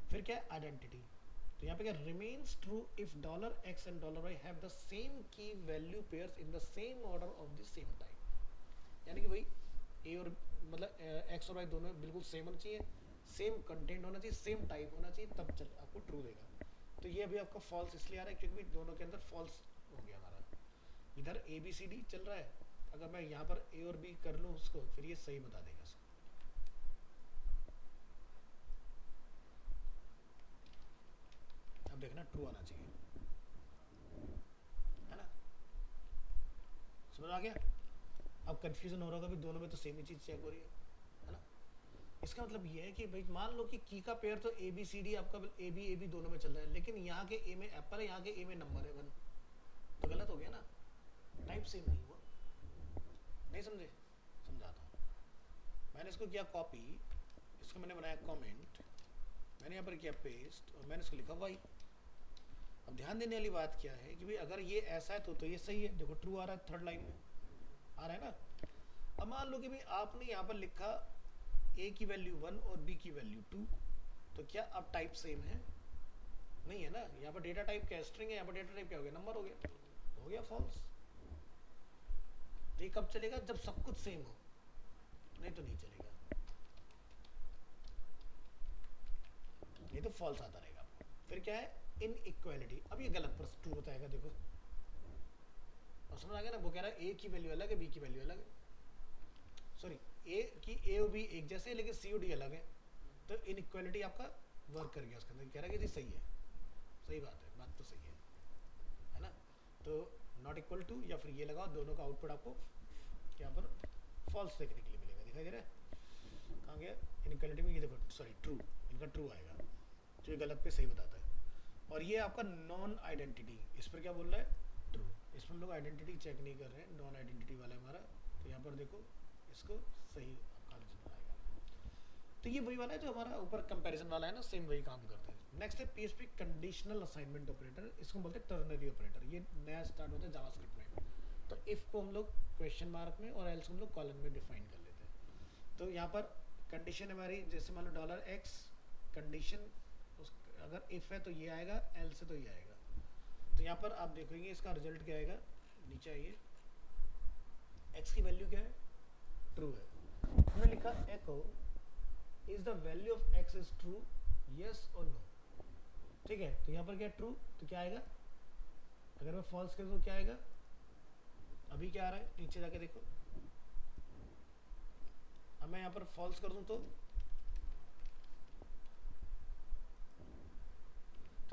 फिर क्या है, आइडेंटिटी। तो यहाँ पे क्या, remains true if $x and $y have the same key value pairs in the same order of the same type. यानी कि भाई ए और मतलब x और y दोनों बिल्कुल सेम होना चाहिए, सेम कंटेंट होना चाहिए, सेम टाइप होना चाहिए, तब चल आपको ट्रू देगा। तो ये अभी आपका फॉल्स इसलिए आ रहा है क्योंकि दोनों के अंदर फॉल्स हो गया हमारा। इधर ABCD चल रहा है, अगर मैं यहाँ पर A और B कर लूँ उसको, फिर ये सही बता देगा इसको। अब देखना ट्रू आना चाहिए, है ना, समझ आ गया। अब कंफ्यूजन हो रहा होगा भी दोनों में तो सेम ही चीज़ चेक हो रही है ना। इसका मतलब ये है कि भाई मान लो कि की का पेयर तो ABCD आपका AB दोनों में चल रहा है, लेकिन यहाँ के A में एप्पल है, यहाँ के A में नंबर है 1, तो गलत हो गया ना, टाइप सेम नहीं हुआ। नहीं समझे, समझाता हूँ। मैंने इसको किया कॉपी, इसको मैंने बनाया कमेंट, मैंने यहाँ पर किया पेस्ट, और मैंने इसको लिखा वाई। अब ध्यान देने वाली बात क्या है कि भाई अगर ये ऐसा है तो ये सही है, देखो ट्रू आ रहा है, थर्ड लाइन में आ रहा है ना। अब मान लो कि भाई आपने यहाँ पर लिखा A की वैल्यू 1 और B की वैल्यू 2, तो क्या अब टाइप सेम है, नहीं है ना। यहाँ पर डेटा टाइप क्या, स्ट्रिंग है, यहाँ पर डेटा टाइप क्या हो गया, नंबर हो गया फॉल्स। तो ये कब चलेगा, जब सब कुछ सेम हो, नहीं तो नहीं चलेगा, नहीं तो फॉल्स आता रहेगा। फिर क्या है, इनइक्वालिटी। अब ये गलत प्रश्न ट्रू बताएगा, देखो और समझ आ गया ना। वो कह रहा है A की वैल्यू अलग है, B की वैल्यू अलग है, सॉरी A और B एक जैसे है लेकिन C और D अलग है, तो इनइक्वालिटी आपका वर्क कर गया उसके अंदर, कह रहा है कि जी सही है, सही बात है, बात तो सही है ना। तो नॉट इक्वल टू या फिर ये लगाओ, दोनों का आउटपुट आपको यहाँ पर फॉल्स देखने के लिए मिलेगा, दिखाई दे रहा है। कहाँ गया इनइक्वालिटी में, ये देखो सॉरी ट्रू, इनका ट्रू आएगा, तो ये गलत पे सही बताता है। और ये आपका नॉन आइडेंटिटी, इस पर क्या बोल रहा है, ट्रू। इसमें हम लोग आइडेंटिटी चेक नहीं कर रहे हैं, नॉन आइडेंटिटी वाला है हमारा, तो यहाँ पर देखो इसको सही आपका रिजल्ट आएगा। तो ये वही वाला है जो हमारा ऊपर कंपैरिजन वाला है ना, सेम वही काम करता है। नेक्स्ट है PHP कंडीशनल असाइनमेंट ऑपरेटर, इसको बोलते हैं टर्नरी ऑपरेटर। ये नया स्टार्ट होता है जावास्क्रिप्ट में। तो इफ को हम लोग क्वेश्चन मार्क में और एल्स को हम लोग कॉलम में डिफाइन कर लेते हैं। तो यहाँ पर कंडीशन हमारी जैसे मान लो डॉलर एक्स कंडीशन, अगर इफ है तो ये आएगा, एल से तो ये आएगा। तो यहाँ पर आप देखेंगे इसका रिजल्ट क्या आएगा, नीचे आइए, एक्स की वैल्यू क्या है, ट्रू है। हमने लिखा echo is the value of x is true, yes और नो। ठीक है, तो यहाँ पर क्या ट्रू, तो क्या आएगा, अगर मैं फॉल्स कर दूँ क्या आएगा, अभी क्या आ रहा है नीचे जाके देखो, अब मैं यहाँ पर फॉल्स कर दूँ तो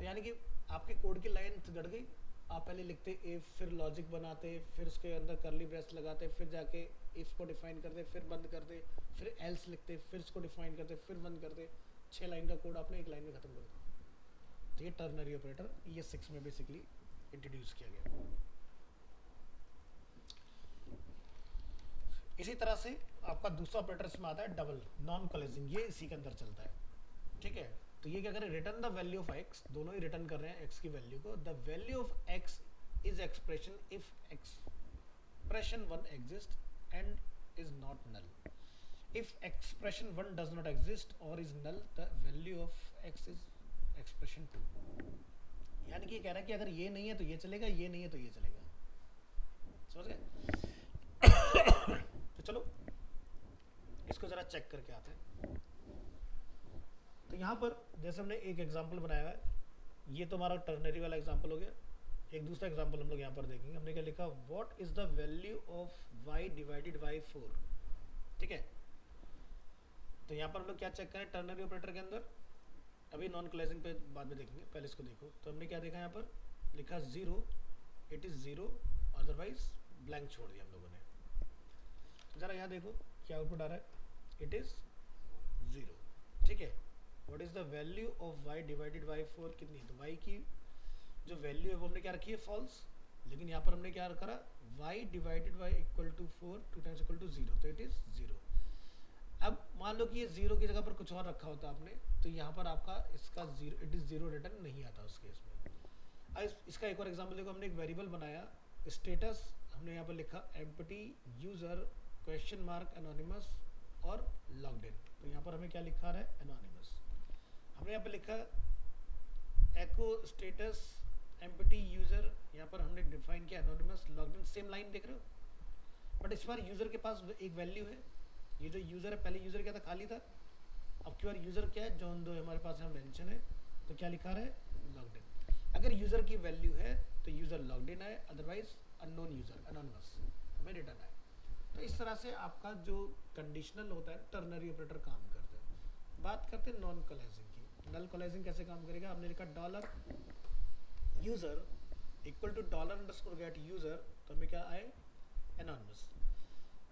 यानी कि आपके कोड की लाइन गड़ गई। आप पहले लिखते इफ, फिर लॉजिक बनाते, फिर उसके अंदर करली ब्रेस लगाते, फिर जाके इफ को डिफाइन करते, फिर बंद करते, फिर एल्स लिखते, फिर उसको डिफाइन करते, फिर बंद करते। 6 लाइन का कोड आपने 1 लाइन में खत्म कर दिया। तो ये टर्नरी ऑपरेटर ये 6 में बेसिकली इंट्रोड्यूस किया गया। इसी तरह से आपका दूसरा ऑपरेटर इसमें आता है डबल नॉन कोलिजिंग, ये इसी के अंदर चलता है। ठीक है, तो ये क्या करें, return the value of x, दोनों ही रिटर्न कर रहे हैं एक्स की वैल्यू को। The value of x is expression if expression 1 exist and is not null. If expression 1 does not exist और is null, the value of x is expression 2। यानी कि कह रहा है कि अगर ये नहीं है तो ये चलेगा, ये नहीं है तो ये चलेगा। समझ गए? तो चलो इसको जरा चेक करके आते हैं। तो यहाँ पर जैसे हमने एक एग्जांपल बनाया है, ये तो हमारा टर्नरी वाला एग्जांपल हो गया। एक दूसरा एग्जांपल हम लोग यहाँ पर देखेंगे। हमने क्या लिखा, what is the value of y divided by 4। ठीक है, तो यहाँ पर हम लोग क्या चेक करें टर्नरी ऑपरेटर के अंदर, अभी नॉन कोलाइजिंग पे बाद में देखेंगे, पहले इसको देखो। तो हमने क्या देखा, यहाँ पर लिखा 0, इट इज 0, अदरवाइज ब्लैंक छोड़ दिया हम लोगों ने। जरा यहाँ देखो क्या आउटपुट आ रहा है, इट इज 0। ठीक है, what is the value of y divided by 4 कितनी है, तो y की जो वैल्यू है वो हमने क्या रखी है, फॉल्स। लेकिन यहाँ पर हमने क्या करा, y divided by equal to 4 2 times equal to 0, तो इट इज 0। अब मान लो कि ये 0 की जगह पर कुछ और रखा होता आपने, तो यहाँ पर आपका इसका 0 इट इज 0 रिटर्न नहीं आता उस केस में। इसका एक और एग्जाम्पल देखो, हमने एक वेरिएबल बनाया स्टेटस, हमने यहाँ पर लिखा empty user question mark anonymous और लॉग्ड इन। तो यहाँ पर हमें क्या लिखा रहा है, एनोनिमस। हमने यहाँ पर लिखा एको स्टेटस एम्प्टी यूजर, यहाँ पर हमने डिफाइन किया anonymous logged in, same line देख रहे हो। बट इस बार यूजर के पास एक वैल्यू है, ये जो यूजर है, पहले यूजर क्या था, खाली था। अब की बार यूजर क्या है, जॉन दो हमारे पास यहाँ मेंशन है, तो क्या लिखा रहा है, लॉग्ड इन। अगर यूजर की वैल्यू है तो यूजर लॉग्ड इन है, अदरवाइज अननोन यूजर एनोनिमस हमें रिटर्न है। तो इस तरह से आपका जो कंडीशनल होता है टर्नरी ऑपरेटर काम करते हैं। बात करते हैं नॉन कोलाइजिंग की। नल कोलाइजिंग कैसे काम करेगा, हमने लिखा dollar user equal to dollar underscore get user, तो हमें क्या आए, एनोनिमस।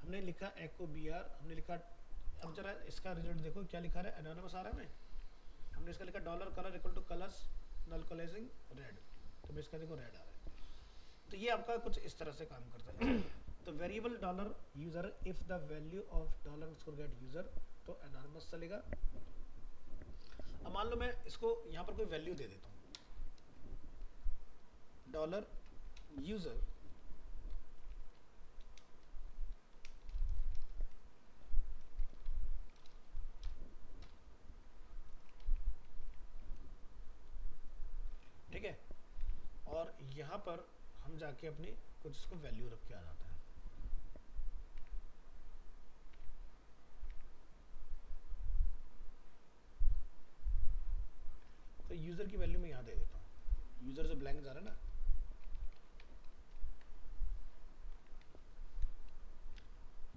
हमने लिखा एको बी आर, हमने लिखा, अब जरा इसका रिजल्ट देखो क्या लिखा रहा है, एनोनिमस आ रहा है हमें। हमने इसका लिखा dollar colour equal to colours null coalescing red, तो इसका देखो रेड आ रहा है। तो ये आपका कुछ इस तरह से काम करता है। तो variable dollar user if the value of dollar underscore get user, तो एनोनिमस चलेगा। अब मान लो मैं इसको यहाँ पर कोई वैल्यू दे देता हूँ, डॉलर यूजर ठीक है, और यहाँ पर हम जाके अपनी कुछ इसको वैल्यू रख के आ जाता है। तो यूजर की वैल्यू मैं यहाँ दे देता हूँ, यूजर जो ब्लैंक जा रहा है ना,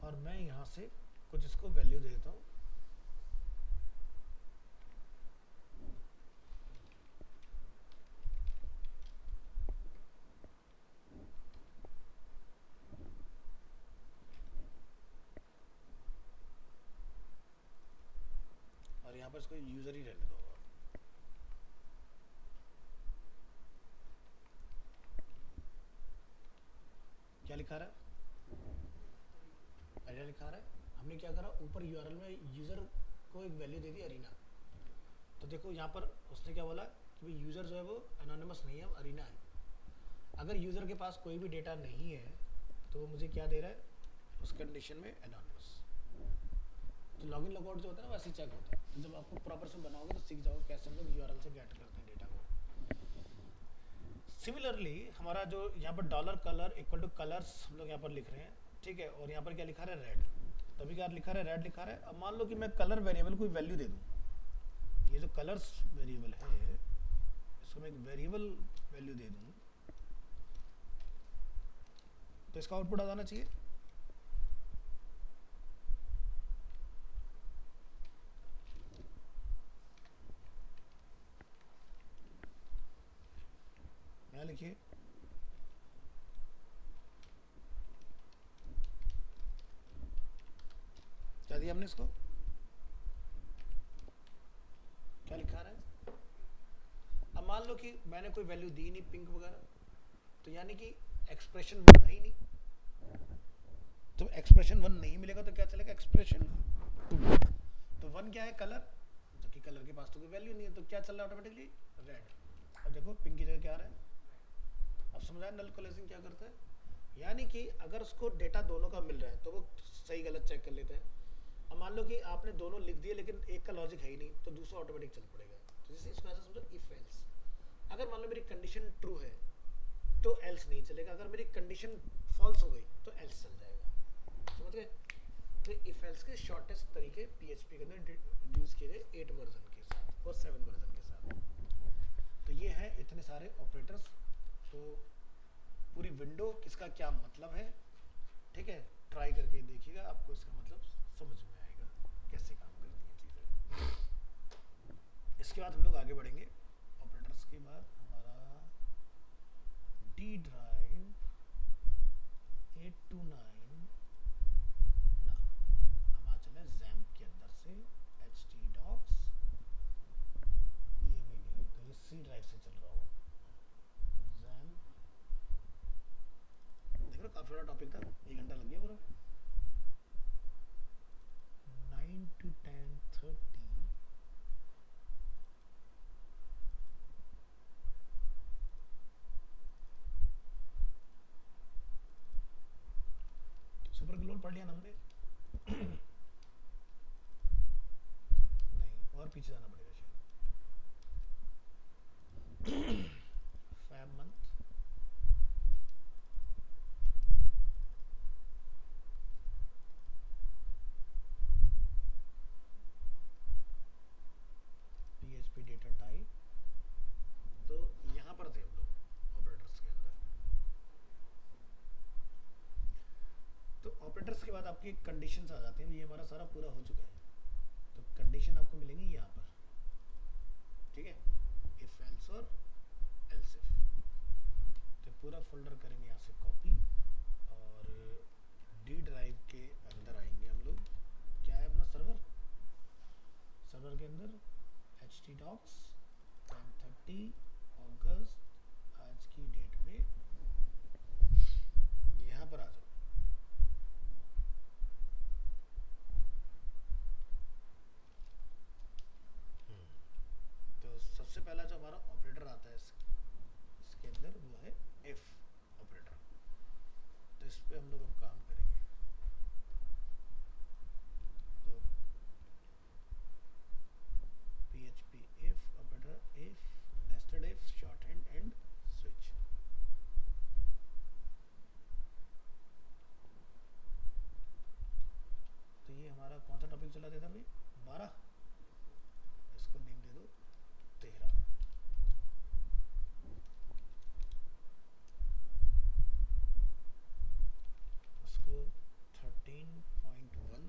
और मैं यहाँ से कुछ इसको वैल्यू दे देता हूँ। और यहाँ पर इसको यूजर ही रहने दो। क्या लिखा रहा है, अरीना लिखा रहा है। हमने क्या करा, ऊपर यूआरएल में यूजर को एक वैल्यू दे दी अरीना। तो देखो यहाँ पर उसने क्या बोला कि भाई यूजर जो है वो एनोनिमस नहीं है, अरीना है। अगर यूजर के पास कोई भी डेटा नहीं है तो वो मुझे क्या दे रहा है, उस कंडीशन में एनोनिमस। तो लॉगिन लॉगआउट जो होता है ना वैसे चेक होता है। तो जब आपको प्रॉपर से बनाओगे तो सीख जाओगे कैसे हम लोग यूआरएल से गेट करते हैं डेटा को। सिमिलरली हमारा जो यहाँ पर dollar colour equal to colours हम लोग यहाँ पर लिख रहे हैं, ठीक है, और यहाँ पर क्या लिखा रहा है, रेड। तभी क्या लिखा रहा है, रेड लिखा रहा है। अब मान लो कि मैं कलर वेरिएबल को वैल्यू दे दूँ, ये जो कलर्स वेरिएबल है इसको मैं एक वेरिएबल वैल्यू दे दूँ तो इसका आउटपुट आ जाना चाहिए। यहाँ लिखिए क्या दिया हमने इसको, क्या लिखा रहा है। अब मान लो कि मैंने कोई वैल्यू दी नहीं पिंक वगैरह, तो यानी कि एक्सप्रेशन वन है ही नहीं। तो एक्सप्रेशन वन नहीं मिलेगा तो क्या चलेगा, एक्सप्रेशन टू। तो वन क्या है, कलर, जबकि कलर के पास तो कोई वैल्यू नहीं है, तो क्या चल रहा है ऑटोमेटिकली, रेड। अब देखो पिंक की जगह क्या आ रहा है। अब समझा नल कोलेसिंग क्या करता है, यानी कि अगर उसको डेटा दोनों का मिल रहा है तो वो सही गलत चेक कर लेता है। अब मान लो कि आपने दोनों लिख दिए लेकिन एक का लॉजिक है ही नहीं, तो दूसरा ऑटोमेटिक चल पड़ेगा। तो जैसे इसको ऐसा समझो, इफ एल्स। अगर मान लो मेरी कंडीशन ट्रू है तो एल्स नहीं चलेगा, अगर मेरी कंडीशन फॉल्स हो गई तो एल्स चल जाएगा। समझ गए। तो इफ एल्स के शॉर्टेस्ट तरीके पीएचपी के अंदर इंट्रोड्यूस किए गए 8 वर्जन के साथ और 7 वर्जन के साथ। तो ये है इतने सारे ऑपरेटर्स। तो पूरी विंडो किसका क्या मतलब है, ठीक है, ट्राई करके देखिएगा, आपको इसका मतलब समझ में आएगा कैसे काम करती हैं चीज़ें। इसके बाद हम लोग आगे बढ़ेंगे। ऑपरेटर्स के बाद हमारा डी ड्राइव 829 ना, हम आ चले जैम्प के अंदर से htdocs, ये भी नहीं तो ये सी ड्राइव से चल रहा होगा। जैम्प देख रहे, काफी बड़ा टॉपिक था, 1 घंटा लग गया पूरा। 9 to 10:30 सुपर ग्लोल पढ़ लिया ना हमने। नहीं, और पीछे जाना पड़ेगा शायद। फैब मंथ, पीएचपी डेटा टाइप, तो यहाँ पर थे हम लोग ऑपरेटर्स के अंदर। तो ऑपरेटर्स के बाद आपकी कंडीशंस आ जाते हैं। ये हमारा सारा पूरा हो चुका है, तो कंडीशन आपको मिलेंगी यहाँ पर, ठीक है, इफ एल्स और एल्स इफ। तो पूरा फोल्डर करेंगे यहाँ से कॉपी और डी ड्राइव के अंदर आएंगे हम लोग। क्या है अपना सर्वर, सर्वर के अंदर htdocs 10:30 अगस्त आज की डेट में यहाँ पर आ जाओ। तो सबसे पहला जो हमारा ऑपरेटर आता है इसके अंदर वो है इफ ऑपरेटर। तो इस पे हम लोग अब काम करेंगे। तो PHP if operator, if nested if, shorthand and switch। तो ये हमारा कौन सा टॉपिक चला देता भाई, 12। इसको नेम दे दो 13। उसको 13.1 13.1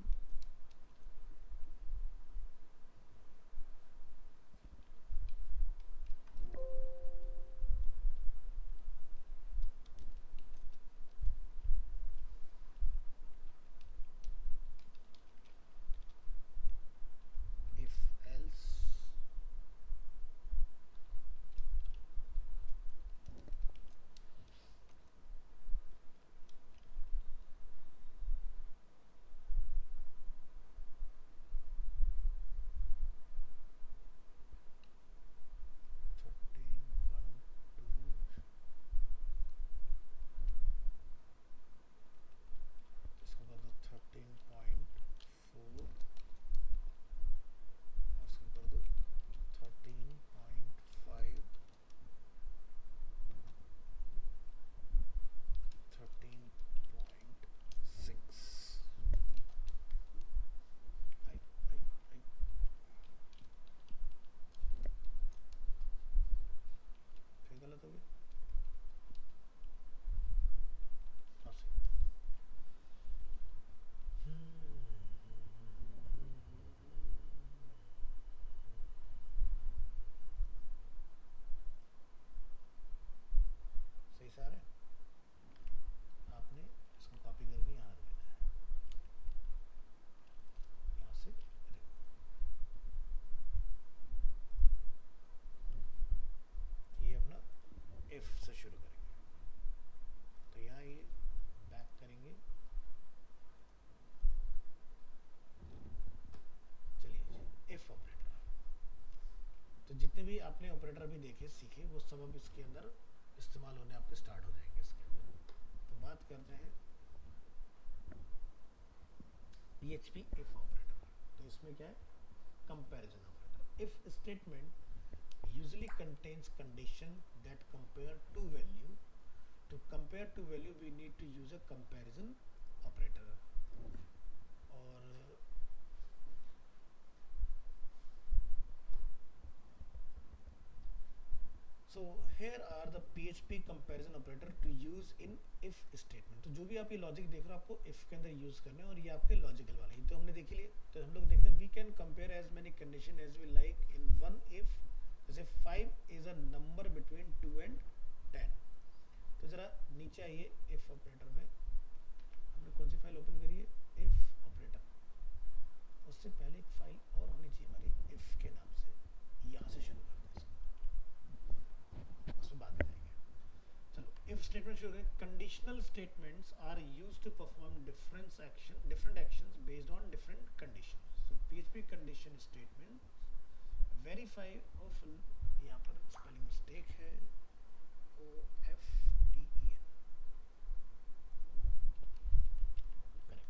भी आपने ऑपरेटर भी देखे सीखे वो सब अब इसके अंदर इस्तेमाल होने आपके स्टार्ट हो जाएंगे इसके अंदर। तो बात करते हैं PHP इफ ऑपरेटर। तो इसमें क्या है, comparison operator. If statement usually contains condition that compare two value. To compare two value we need to use a comparison operator. और so here are the PHP comparison operator to use in if statement। तो जो भी आप ये लॉजिक देख रहे हो आपको if के अंदर यूज करने हैं, और ये आपके लॉजिकल वाले हैं। तो हमने देख लिए, तो हम लोग देखते हैं we can compare as many condition as we like in one if। जैसे 5 is a number between 2 and 10। तो जरा नीचे आइए if ऑपरेटर में, हमने कौन सी फाइल ओपन करी है, if ऑपरेटर। उससे पहले एक फाइल और होनी चाहिए हमारी if के नाम से, यहाँ से शुरू करते हैं, उसमें बाद में जाएंगे। चलो if स्टेटमेंट शुरू करें। Conditional statements are used to perform different actions based on different conditions. So PHP condition statement verify of, यहाँ पर स्पेलिंग मिस्टेक है, OFTEN, correct।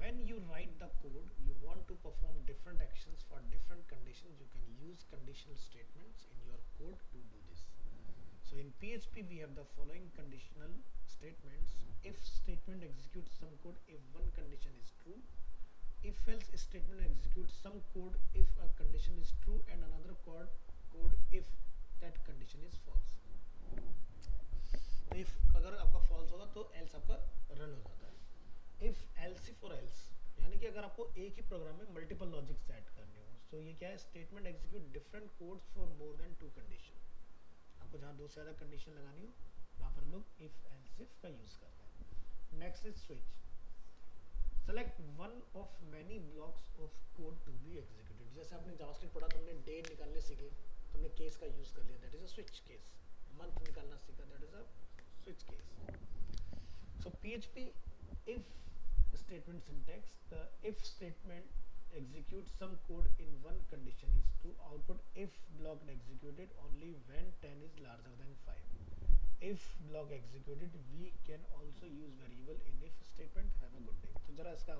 When you write the code you want to perform different actions for different conditions, you can use conditional statements in your code to do this। So in PHP we have the following conditional statements। if statement executes some code if one condition is true। if else statement executes some code if a condition is true and another code if that condition is false। तो if अगर आपका false होगा तो else आपका run हो जाता है। if else if और else, यानी कि अगर आपको एक ही प्रोग्राम में मल्टीपल लॉजिक सेट करने हो, तो ये क्या है, statement execute different codes for more than 2 condition. आपको जहाँ 2 से ज़्यादा कंडीशन लगानी हो वहाँ पर हम लोग if else if का यूज़ करते हैं। Next is switch. Select one of many blocks of code to be executed. जैसे आपने जावास्क्रिप्ट पढ़ा, तुमने डे निकालने सीखे, तुमने केस का यूज़ कर लिया, that is a switch case. Month निकालना सीखा, that is a switch case. So PHP if statement syntax, the if statement executes some code in one condition is true, output if block executed only when 10 is larger than 5। if block executed we can also use variable in if statement। have a good day। तो जरा इसका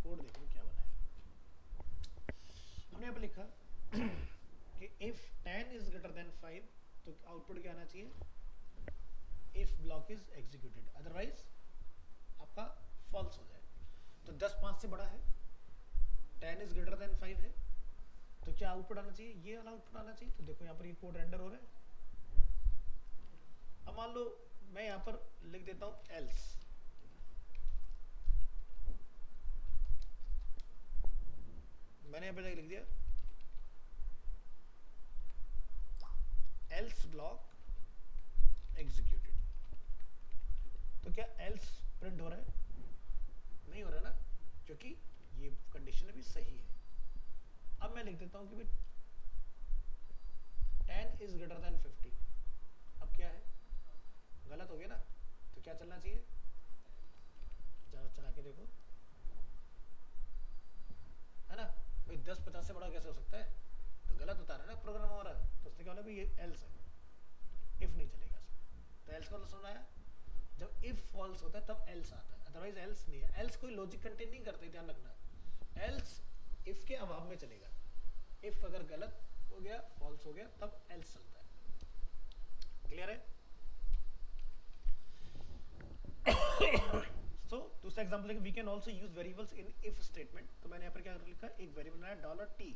कोड देखो क्या बना है। हमने यहाँ पे लिखा कि if 10 is greater than 5 तो आउटपुट क्या आना चाहिए, if block is executed, otherwise आपका फॉल्स हो जाए। तो 10 5 से बड़ा है, 10 इज ग्रेटर देन 5 है, तो क्या आउटपुट आना चाहिए, ये वाला आउटपुट आना चाहिए। तो देखो यहाँ पर ये कोड रेंडर हो रहा है। अब मान लो मैं यहाँ पर लिख देता हूँ एल्स। मैंने यहाँ पे लिख दिया एल्स ब्लॉक एग्जीक्यूटेड। तो क्या एल्स प्रिंट हो रहा है, नहीं हो रहा ना, क्योंकि ये कंडीशन अभी सही है। अब मैं लिख देता हूं कि भाई 10 इज ग्रेटर देन 50। अब क्या है, गलत हो गया ना, तो क्या चलना चाहिए, जरा चला के देखो, है ना भाई 10 50 से बड़ा कैसे हो सकता है, तो गलत उतारा ना प्रोग्राम हमारा। तो उसने क्या बोला भाई ये एल्स है, इफ नहीं चलेगा इसमें। तो एल्स का मतलब समझ आया, जब इफ फॉल्स होता है तब एल्स आता है, अदरवाइज एल्स नहीं है। एल्स कोई लॉजिक कंटेन नहीं करते, ध्यान रखना। एल्स इफ के अभाव में चलेगा। इफ अगर गलत हो गया, फॉल्स हो गया, तब एल्स चलता है। क्लियर है। सो दूसरा एग्जांपल लेंगे, we can also use variables in if statement. तो मैंने यहाँ पर क्या लिखा, एक वेरिएबल बनाया $t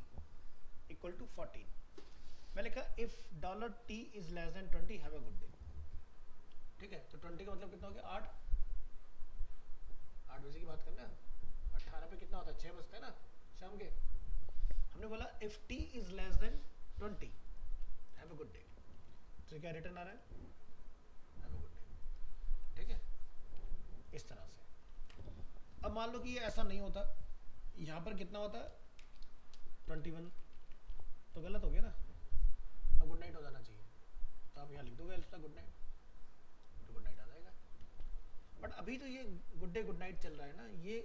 इक्वल टू 14। मैं लिखा if $t is less then 20 have a good day. ठीक है, तो 20 का मतलब कितना हो गया, 8 बजे की बात करना। 18 पे कितना होता है, 6 बजते हैं ना शाम के। हमने बोला if t is less then 20 have a good day. तो क्या रिटर्न आ रहा है, हैव अ गुड डे। ठीक है, इस तरह से। अब मान लो कि ये ऐसा नहीं होता, यहाँ पर कितना होता है 21, तो गलत हो गया ना। अब गुड नाइट हो जाना चाहिए, तो आप यहाँ लिख दोगे एल्स गुड नाइट, तो गुड नाइट आ जाएगा। बट अभी तो ये गुड डे गुड नाइट चल रहा है ना, ये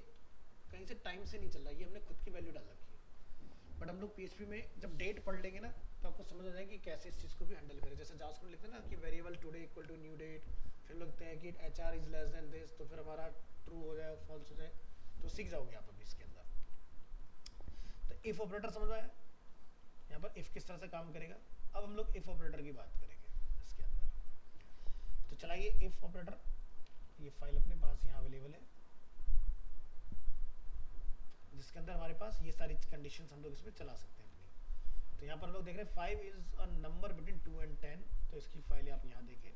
कहीं से टाइम से नहीं चल रहा है, ये हमने खुद की वैल्यू डाल रखी है। बट हम लोग PHP में जब डेट पढ़ लेंगे ना, तो आपको समझ आ जाएगा कि कैसे इस चीज़ को भी हैंडल करें। जैसे जावास्क्रिप्ट लिखते हैं ना कि variable today equal to new date, फिर लिखते हैं कि HR is less than this, तो फिर हमारा ट्रू हो जाए फॉल्स हो जाए, तो सीख जाओगे आप अभी इसके अंदर। तो इफ ऑपरेटर समझ आया, यहाँ पर इफ किस तरह से काम करेगा। अब हम लोग इफ ऑपरेटर की बात करेंगे इसके अंदर। तो चलाइए इफ ऑपरेटर, ये फाइल अपने पास यहाँ अवेलेबल है, जिसके अंदर हमारे पास ये सारी कंडीशंस हम लोग इसमें चला सकते हैं अपनी। तो यहाँ पर हम लोग देख रहे हैं 5 is a number between 2 and 10, तो इसकी फाइल आप यहाँ देखें।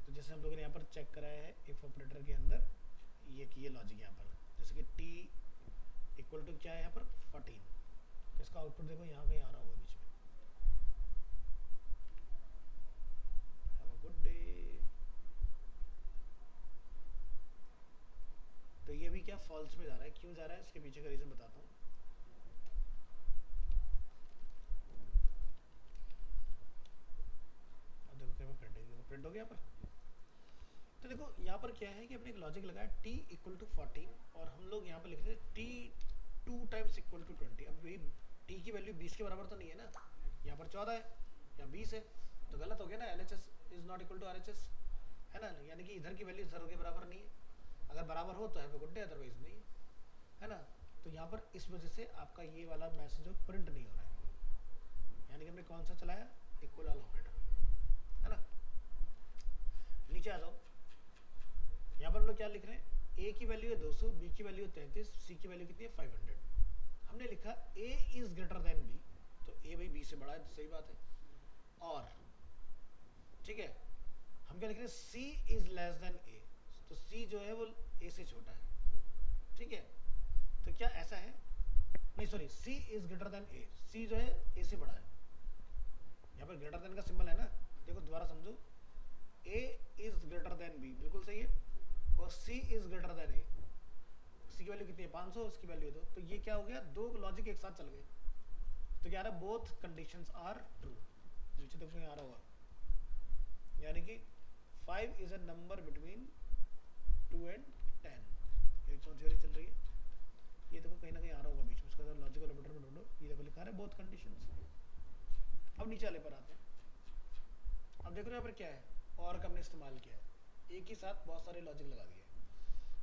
तो जैसे हम लोगों ने यहाँ पर चेक कराया है इफ ऑपरेटर के अंदर, ये लॉजिक यहाँ पर, जैसे कि t इक्वल टू क्या है यहाँ पर 14, तो इसका आउटपुट देखो यहाँ कहीं आ रहा होगा बीच में, हैव अ गुड डे। तो ये भी क्या फॉल्स में जा रहा है, क्यों जा रहा है, इसके पीछे का रीजन बताता हूँ। अब देखो क्या प्रिंट हो गया यहाँ पर। तो देखो यहाँ पर क्या है कि अपने एक लॉजिक लगाया t इक्वल टू 14 और हम लोग यहाँ पर लिख रहे हैं t 2 टाइम्स इक्वल टू 20। अब वही t की वैल्यू 20 के बराबर तो नहीं है ना, यहाँ पर 14 है या 20 है, तो गलत हो गया ना। LHS is not equal to RHS है ना, यानी कि इधर की वैल्यू इधर के बराबर नहीं है। अगर बराबर हो तो have a good day, otherwise नहीं है ना। तो यहाँ पर इस वजह से आपका ये वाला मैसेज प्रिंट नहीं हो रहा है, यानी कि हमने कौन सा चलाया, इक्वल वाला ऑपरेटर है ना। नीचे आ जाओ, यहाँ पर हम लोग क्या लिख रहे हैं, a की वैल्यू है 200, b की वैल्यू है 33, c की वैल्यू कितनी है 500। हमने लिखा a is greater then b, तो a भाई b से बड़ा है, तो सही बात है। और ठीक है, हम क्या लिख रहे हैं, c is less then a, तो c जो है वो a से छोटा है। ठीक है, तो क्या ऐसा है, नहीं sorry, c is greater then a, c जो है a से बड़ा है। यहाँ पर ग्रेटर देन का सिंबल है ना, देखो दोबारा समझो, a is greater then b, बिल्कुल सही है, और c is greater then a, c की वैल्यू कितनी है 500, उसकी वैल्यू दो, तो ये क्या हो गया, दो लॉजिक एक साथ चल गए। तो क्या रहा, बोथ कंडीशंस आर ट्रू। नीचे देखो यहाँ आ रहा होगा, यानी कि 5 is a number between 2 and 10, एक थ्योरी चल रही है, ये देखो कहीं ना कहीं आ रहा होगा बीच में, उसका लॉजिकल ऑपरेटर में ढूंढो, ये देखो लिखा है बोथ कंडीशंस। अब नीचे वाले पर आते हैं, अब देखो यहाँ पर क्या है, और का हमने इस्तेमाल किया है, एक ही साथ बहुत सारे लॉजिक लगा दिए।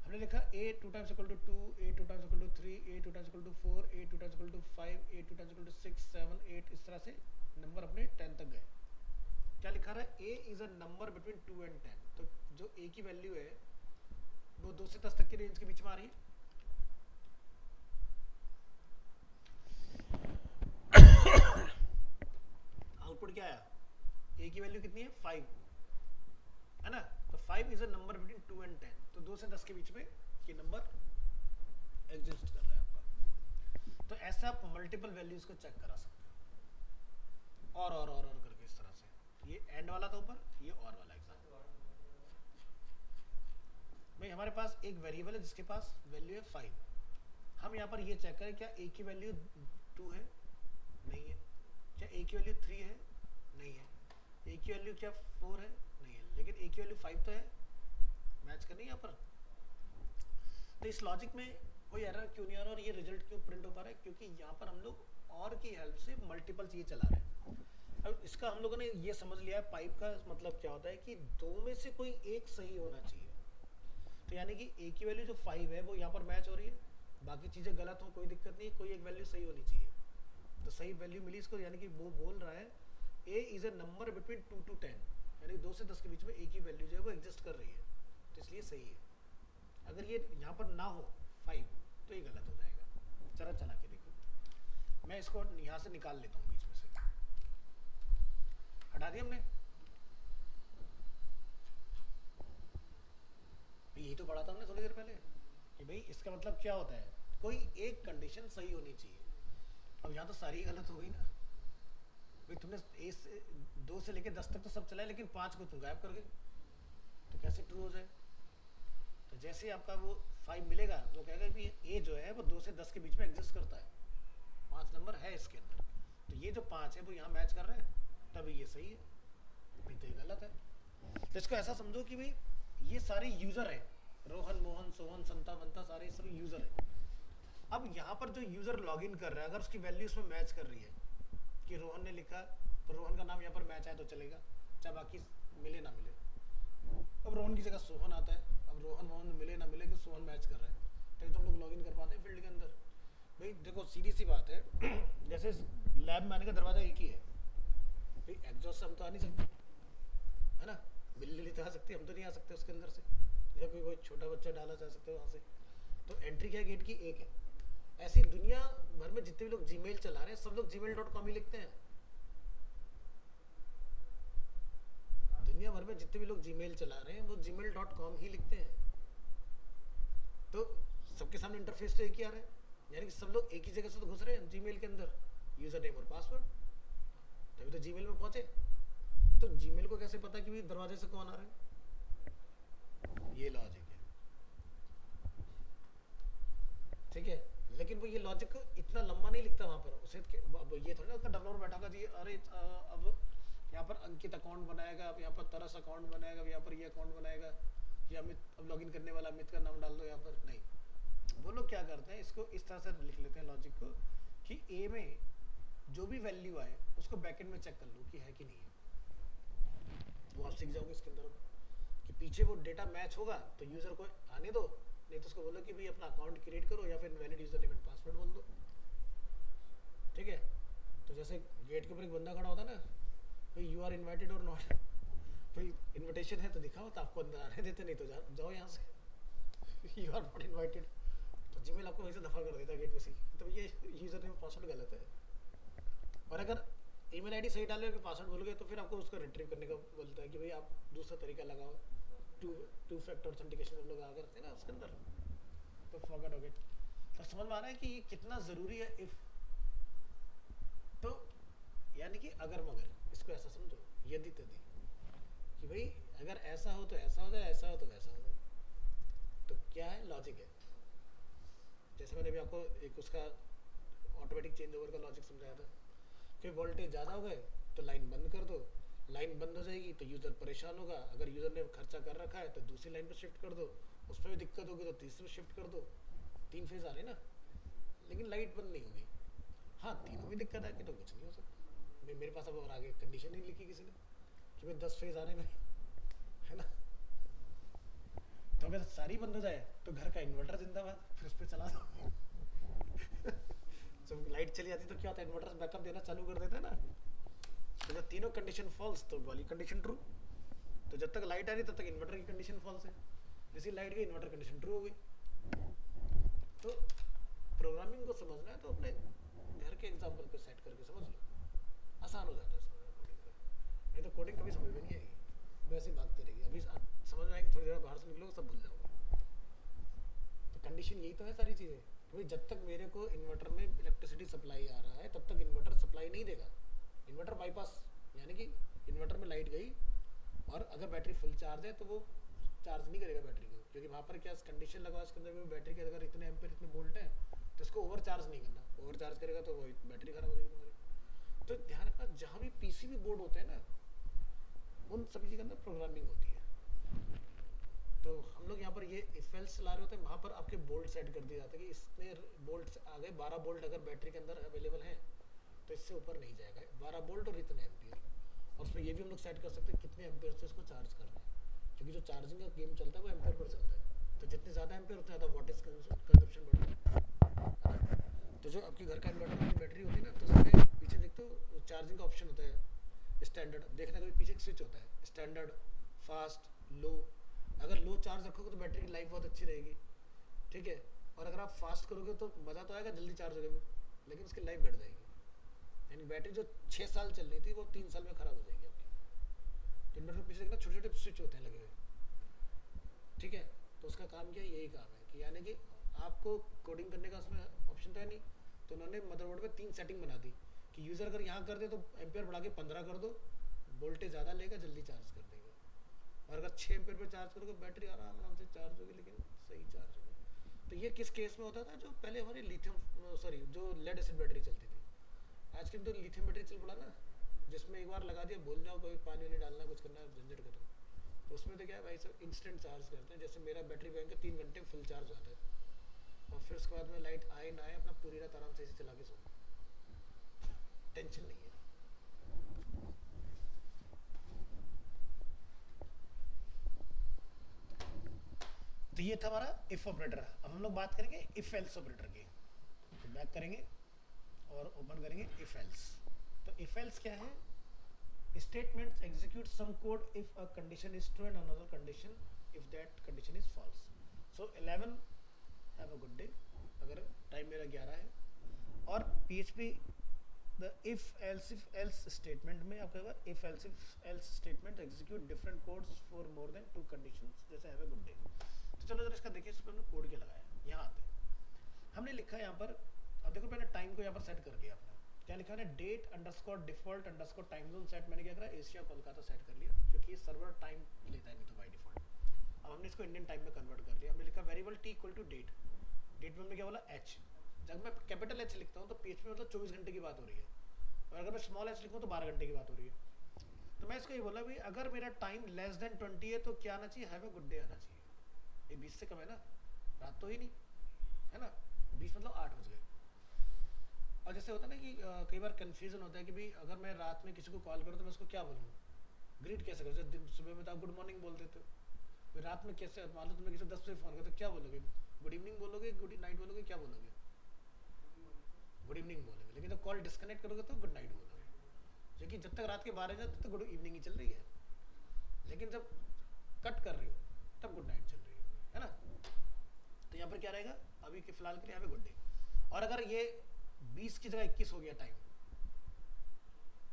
हमने लिखा a 2 times equal to 2, a 2 times equal to 3, a 2 times equal to 4, a 2 times equal to 5, a 2 times equal to 6, 7, 8, इस तरह से नंबर अपने 10 तक गए। क्या लिखा रहा है, a is a number between 2 and 10, तो जो a की वैल्यू है वो 2 से 10 तक की रेंज के बीच में आ रही है। आउटपुट क्या आया, a की वैल्यू कितनी है 5 है ना, तो 5 is a number between 2 and 10, तो 2 से 10 के बीच में ये नंबर एग्जिस्ट कर रहा है आपका। तो ऐसा आप मल्टीपल वैल्यूज को चेक करा सकते हो, और करके इस तरह से। ये एंड वाला था ऊपर, ये और वाला एग्जाम्पल। भाई हमारे पास एक वेरिएबल है जिसके पास वैल्यू है 5, हम यहाँ पर ये चेक करें क्या a की वैल्यू 2 है, नहीं है, क्या a की वैल्यू 3 है, नहीं है, a की वैल्यू क्या 4 है, नहीं है, लेकिन a की वैल्यू 5 तो है, मैच करनी है यहाँ पर। तो इस लॉजिक में कोई एरर क्यों नहीं आ रहा और ये रिजल्ट क्यों प्रिंट हो पा रहा है, क्योंकि यहाँ पर हम लोग और की हेल्प से मल्टीपल चीज़ चला रहे हैं। अब इसका हम लोगों ने ये समझ लिया है, पाइप का मतलब क्या होता है कि दो में से कोई एक सही होना चाहिए। तो यानी कि a की वैल्यू जो 5 है वो यहाँ पर मैच हो रही है, बाकी चीज़ें गलत हो कोई दिक्कत नहीं, कोई एक वैल्यू सही होनी चाहिए, तो सही वैल्यू मिली इसको। यानी कि वो बोल रहा है a is a number between 2 to 10, यानी 2 से 10 के बीच में a की वैल्यू जो है वो एग्जिस्ट कर रही है, तो इसलिए सही है। अगर ये यहाँ पर ना हो 5 तो ये गलत हो जाएगा। जरा चला के देखो, मैं इसको यहाँ से निकाल लेता हूँ, बीच में से हटा दिया हमने, यही तो पढ़ा था हमने थोड़ी देर पहले कि भाई इसका मतलब क्या होता है, कोई एक कंडीशन सही होनी चाहिए। अब यहाँ तो सारी गलत हो गई ना भाई, तुमने 2 से लेकर 10 तक तो सब चलाया, लेकिन 5 को तुम गायब कर गए, तो कैसे ट्रू हो जाए। तो जैसे ही आपका वो 5 मिलेगा वो कहेगा कि ए जो है वो 2 से 10 के बीच में एग्जिस्ट करता है, 5 नंबर है इसके अंदर, तो ये जो 5 है वो यहाँ मैच कर रहे हैं, तभी ये सही है, नहीं तो ये गलत है। तो इसको ऐसा समझो कि भाई ये सारे यूजर है, रोहन, मोहन, सोहन, संता, बनता, सारे सब यूजर है, अब यहाँ पर जो यूजर लॉग इन कर रहा है, अगर उसकी वैल्यू उसमें मैच कर रही है कि रोहन ने लिखा तो रोहन का नाम यहाँ पर मैच आए तो चलेगा, चाहे बाकी मिले ना मिले। अब रोहन की जगह सोहन आता है, अब रोहन वोहन मिले ना मिले कि सोहन मैच कर रहा है, तभी तो हम लोग लॉग इन कर पाते हैं फील्ड के अंदर। भाई देखो सीधी सी बात है जैसे लैब में आने का दरवाजा एक ही है भाई, एग्जॉस्ट से हम तो आ नहीं सकते है ना, बिल्ली तो आ सकती है, हम तो नहीं आ सकते उसके अंदर से, या कोई छोटा बच्चा डाला जा सकता है वहाँ से। तो एंट्री क्या गेट की एक है। ऐसी दुनिया भर में जितने भी लोग जीमेल चला रहे हैं सब लोग gmail.com ही लिखते हैं। दुनिया भर में जितने भी लोग जीमेल चला रहे हैं वो gmail.com ही लिखते हैं। तो सबके सामने इंटरफेस तो एक ही आ रहा है, यानी कि सब लोग एक ही जगह से तो घुस रहे हैं जीमेल के अंदर, यूजर नेम और पासवर्ड, तभी तो जीमेल में पहुंचे। तो जीमेल को कैसे पता कि भी दरवाजे से कौन आ रहा है, ये लॉजिक है, ठीक है। लेकिन वो ये लॉजिक इतना लंबा नहीं लिखता वहां पर उसे, अब ये थोड़ा ना उसका डेवलपर बैठा होगा जी, अरे अब यहाँ पर अंकित अकाउंट बनाएगा, अब यहाँ पर तरस अकाउंट बनाएगा, अब यहाँ पर ये अकाउंट बनाएगा, या अमित अब लॉगिन करने वाला अमित का नाम डाल दो यहाँ पर, नहीं। वो लोग क्या करते हैं, इसको इस तरह से लिख लेते हैं लॉजिक को कि ए में जो भी वैल्यू आए उसको बैकएंड में चेक कर लो कि है कि नहीं है। वो आप सीख जाओगे इसके अंदर कि पीछे वो डेटा मैच होगा तो यूजर को आने दो, नहीं तो उसको बोलो कि भाई अपना अकाउंट क्रिएट करो या फिर valid user name and password बोल दो, ठीक है। तो जैसे गेट के ऊपर एक बंदा खड़ा होता है ना, भाई यू आर इन्वाइटेड और नॉट, भाई इन्विटेशन है तो दिखाओ तो आपको अंदर आने देते, नहीं तो जाओ यहाँ से यू आर नॉट इन्वाइटेड, तो जीमेल आपको वहीं से दफा कर देता है गेट पे से। तो ये यूजर नेम पासवर्ड गलत है, और अगर ईमेल आईडी सही डालोगे पासवर्ड बोलोगे तो फिर आपको उसको रिट्रीव करने का बोलता है कि भाई आप दूसरा तरीका लगाओ, टू फैक्टर ऑथेंटिकेशन हम लोग आ करते हैं ना उसके अंदर, तो फॉरगेट हो गेट। तो समझ में आ रहा है कि ये कितना ज़रूरी है इफ़, तो यानी कि अगर मगर इसको ऐसा समझो, यदि तदि, कि भाई अगर ऐसा हो तो ऐसा हो जाए, ऐसा हो तो वैसा हो जाए। तो क्या है, लॉजिक है। जैसे मैंने अभी आपको एक उसका ऑटोमेटिक चेंज ओवर का लॉजिक समझाया था कि वोल्टेज ज़्यादा हो गए तो लाइन बंद कर दो, लाइन बंद हो जाएगी तो यूज़र परेशान होगा, अगर यूज़र ने खर्चा कर रखा है तो दूसरी लाइन पर शिफ्ट कर दो, उसमें भी दिक्कत होगी तो तीसरी में शिफ्ट कर दो। 3 फेज आ रहे हैं ना, लेकिन लाइट बंद नहीं होगी। हाँ तीनों में दिक्कत आएगी तो कुछ नहीं हो सकता। मेरे पास अब और आगे कंडीशन नहीं लिखी किसी ने कि भाई 10 फेज आने में है ना, तो अगर सारी बंद हो जाए तो घर का इन्वर्टर जिंदाबाद, फिर उस पर चला दो जब लाइट चली जाती तो क्या होता है, इन्वर्टर बैकअप देना चालू कर देता है ना, तो जब तीनों कंडीशन फॉल्स तो वाली कंडीशन ट्रू, तो जब तक लाइट आ रही तब तक इन्वर्टर की कंडीशन फॉल्स है, जैसे लाइट गई इन्वर्टर कंडीशन ट्रू हो गई। तो प्रोग्रामिंग को समझना है तो अपने घर के एग्जाम्पल पे सेट करके समझ लो, आसान हो जाता है समझना कोडिंग का, नहीं तो कोडिंग कभी समझ में नहीं आएगी, वैसे भागते रहेगी। अभी समझ में आएगी, थोड़ी देर बाहर से निकलोगे सब भूल जाओगे। तो कंडीशन यही तो है सारी चीज़ें, भाई जब तक मेरे को इन्वर्टर में इलेक्ट्रिसिटी सप्लाई आ रहा है तब तक इन्वर्टर सप्लाई नहीं देगा, इन्वर्टर बाईपास, यानी कि इन्वर्टर में लाइट गई और अगर बैटरी फुल चार्ज है तो वो चार्ज नहीं करेगा बैटरी को, क्योंकि वहाँ पर क्या कंडीशन लगा उसके अंदर में बैटरी के अगर इतने एम्पेयर इतने वोल्ट है तो इसको ओवर चार्ज नहीं करना, ओवर चार्ज करेगा तो वो बैटरी खराब हो जाएगी तुम्हारी। तो ध्यान रखना जहाँ भी पीसीबी बोर्ड होते हैं ना उन सभी के अंदर प्रोग्रामिंग होती है। तो हम लोग यहाँ पर ये इफ एल्स चला रहे होते हैं, वहाँ पर आपके बोल्ट सेट कर दिया जाता है कि इसने बोल्ट आ गए 12 बोल्ट अगर बैटरी के अंदर अवेलेबल है तो इससे ऊपर नहीं जाएगा, 12 बोल्ट और इतने एम्पियर। और उसमें ये भी हम लोग सेट कर सकते हैं कितने एम्पियर से इसको चार्ज करना है, क्योंकि जो चार्जिंग का गेम चलता है वो एम्पियर पर चलता है, तो जितने ज़्यादा एम्पियर उतना ज़्यादा वोल्टेज कंजप्शन बढ़ता है। तो जो आपके घर का इन्वर्टर की बैटरी होती है ना, तो उसमें पीछे देखते हो चार्जिंग का ऑप्शन होता है स्टैंडर्ड, देखना कभी पीछे एक स्विच होता है स्टैंडर्ड, फास्ट, लो। अगर लो चार्ज रखोगे तो बैटरी की लाइफ बहुत अच्छी रहेगी, ठीक है। और अगर आप फास्ट करोगे तो मज़ा तो आएगा, जल्दी चार्ज होगा, लेकिन उसकी लाइफ घट जाएगी, यानी बैटरी जो 6 साल चल रही थी वो 3 साल में ख़राब हो जाएगी आपकी। इन्वर्टर के पीछे देखना छोटे छोटे स्विच होते हैं लगे हुए, ठीक है। तो उसका काम क्या है, यही काम है कि यानी कि आपको कोडिंग करने का उसमें ऑप्शन तो है नहीं, तो उन्होंने मदरबोर्ड में 3 सेटिंग बना दी कि यूज़र अगर यहाँ कर दे तो एम्पियर बढ़ा के 15 कर दो, वोल्टेज ज़्यादा लेगा, जल्दी चार्ज कर देगा। और अगर 6 एम्पियर पर चार्ज करोगे बैटरी आराम से चार्ज होगी, लेकिन सही चार्ज होगी। तो ये किस केस में होता था, जो पहले हमारी लिथियम सॉरी जो लेड एसिड बैटरी चलती थी, आज की तो लिथियम बैटरी चल पड़ा ना, जिसमें एक बार लगा दिया भूल जाओ, कोई पानी नहीं डालना, कुछ करना, झंझट करो। तो उसमें तो क्या है भाई सब इंस्टेंट चार्ज करते हैं, जैसे मेरा बैटरी बैंक है 3 घंटे में फुल चार्ज होता है, और फिर उसके बाद में लाइट आए ना आए अपना पूरी रात आराम से इसे चला के सो, टेंशन नहीं है। तो ये था हमारा इफ ऑपरेटर। अब हम लोग बात करेंगे इफ एल्स ऑपरेटर की। तो बैक करेंगे और ओपन करेंगे इफ एल्स। तो इफ एल्स क्या है? Statement execute some code if a condition is true and another condition if that condition is false. So 11 have a good day, अगर टाइम मेरा 11 है। और PHP the if else statement में आपका होगा if else statement execute different codes for more than 2 conditions, जैसे हैव अ गुड डे। तो चलो जरा इसका देखिए, इस पर हमने कोड क्या लगाया। यहाँ आते हैं, हमने लिखा है यहाँ पर, अब देखो मैंने टाइम को यहाँ पर सेट कर लिया अपना। क्या लिखा है? Date underscore default underscore time zone set. मैंने क्या करा, एशिया कोलकाता सेट कर लिया, क्योंकि ये सर्वर टाइम लेता है नहीं तो बाई डिफॉल्ट। अब हमने इसको इंडियन टाइम में कन्वर्ट कर लिया। हमने लिखा variable t equal to date. Date में हमने क्या बोला? एच। जब मैं कैपिटल एच लिखता हूँ तो PHP में मतलब 24 घंटे की बात हो रही है, और अगर मैं स्मॉल एच लिखूँ तो 12 घंटे की बात हो रही है। तो मैं इसको ये बोला भी अगर मेरा टाइम लेस देन 20 है तो क्या आना चाहिए? हैव अ गुड डे आना चाहिए। ये 20 से कम है ना, रात तो ही नहीं है ना, 20 मतलब 8 बज गए। और जैसे होता है ना कि कई बार कन्फ्यूजन होता है कि भाई अगर मैं रात में किसी को कॉल करूँ तो मैं उसको क्या बोलूँ, ग्रीट कैसे करूँ? जैसे दिन सुबह में तो आप गुड मॉर्निंग बोल देते हो, फिर रात में कैसे? मान लो तुमने किसी 10 बजे फ़ोन किया तो क्या बोलोगे? गुड इवनिंग बोलोगे, गुड नाइट बोलोगे, क्या बोलोगे? गुड इवनिंग बोलोगे। लेकिन जब कॉल डिस्कनेक्ट करोगे तो गुड नाइट बोलोगे, क्योंकि जब तक रात के 12 बजे तब तक गुड इवनिंग ही चल रही है, लेकिन जब कट कर रही हो तब गुड नाइट चल रही है ना। तो यहाँ पर क्या रहेगा अभी के फिलहाल के लिए? Have a good day. और अगर ये 20 की जगह 21 हो गया टाइम,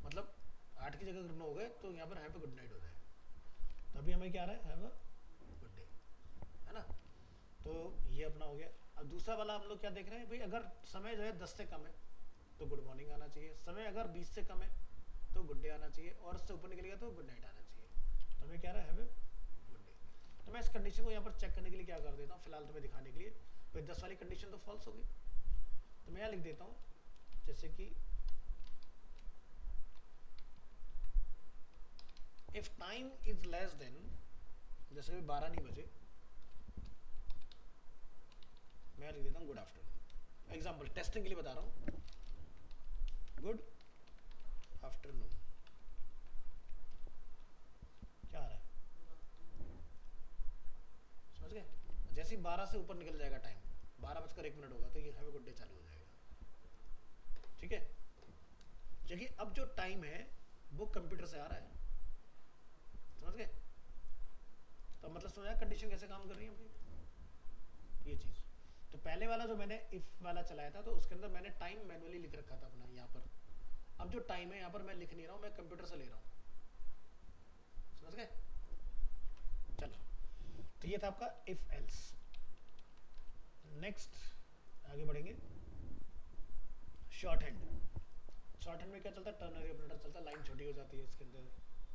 मतलब 8 की जगह 9 हो गए, तो यहाँ पर हैव अ गुड नाइट हो जाएगा। तो अभी हमें क्या आ रहा है? हैव अ गुड डे, है ना। तो ये अपना हो गया। अब दूसरा वाला हम लोग क्या देख रहे हैं भाई, अगर समय जो है 10 से कम है तो गुड मॉर्निंग आना चाहिए, समय अगर 20 से कम है तो गुड डे आना चाहिए, और उससे ऊपर निकल गया तो गुड नाइट आना चाहिए। तो हमें क्या रहा है? Have a good day. तो मैं इस कंडीशन को यहाँ पर चेक करने के लिए क्या कर देता हूँ, फिलहाल तुम्हें दिखाने के लिए। भाई 10 वाली कंडीशन तो फॉल्स हो गई, तो मैं यहाँ लिख देता हूँ जैसे कि if time is less then, जैसे 12 नहीं बजे, मैं लिख देता हूँ गुड आफ्टरनून। एग्जाम्पल टेस्टिंग के लिए बता रहा हूँ, गुड आफ्टरनून। क्या आ रहा है? समझ गए? जैसे ही 12 से ऊपर निकल जाएगा टाइम, 12:01 होगा, तो ये हैव अ गुड डे चालू हो जाएगा। ठीक है, क्योंकि अब जो टाइम है वो कंप्यूटर से आ रहा है, समझ गए? तो मतलब समझा कंडीशन कैसे काम कर रही है भाई, ये चीज़। तो पहले वाला जो मैंने इफ वाला चलाया था, तो उसके अंदर मैंने टाइम मैनुअली लिख रखा था अपना यहाँ पर। अब जो टाइम है यहाँ पर मैं लिख नहीं रहा हूँ, मैं कंप्यूटर से ले रहा हूँ, समझ गए? चलो, तो ये था आपका इफ एल्स। नेक्स्ट आगे बढ़ेंगे, शॉर्ट हैंड। शॉर्ट हैंड में क्या चलता है? टर्नरी ऑपरेटर चलता है, लाइन छोटी हो जाती है इसके अंदर।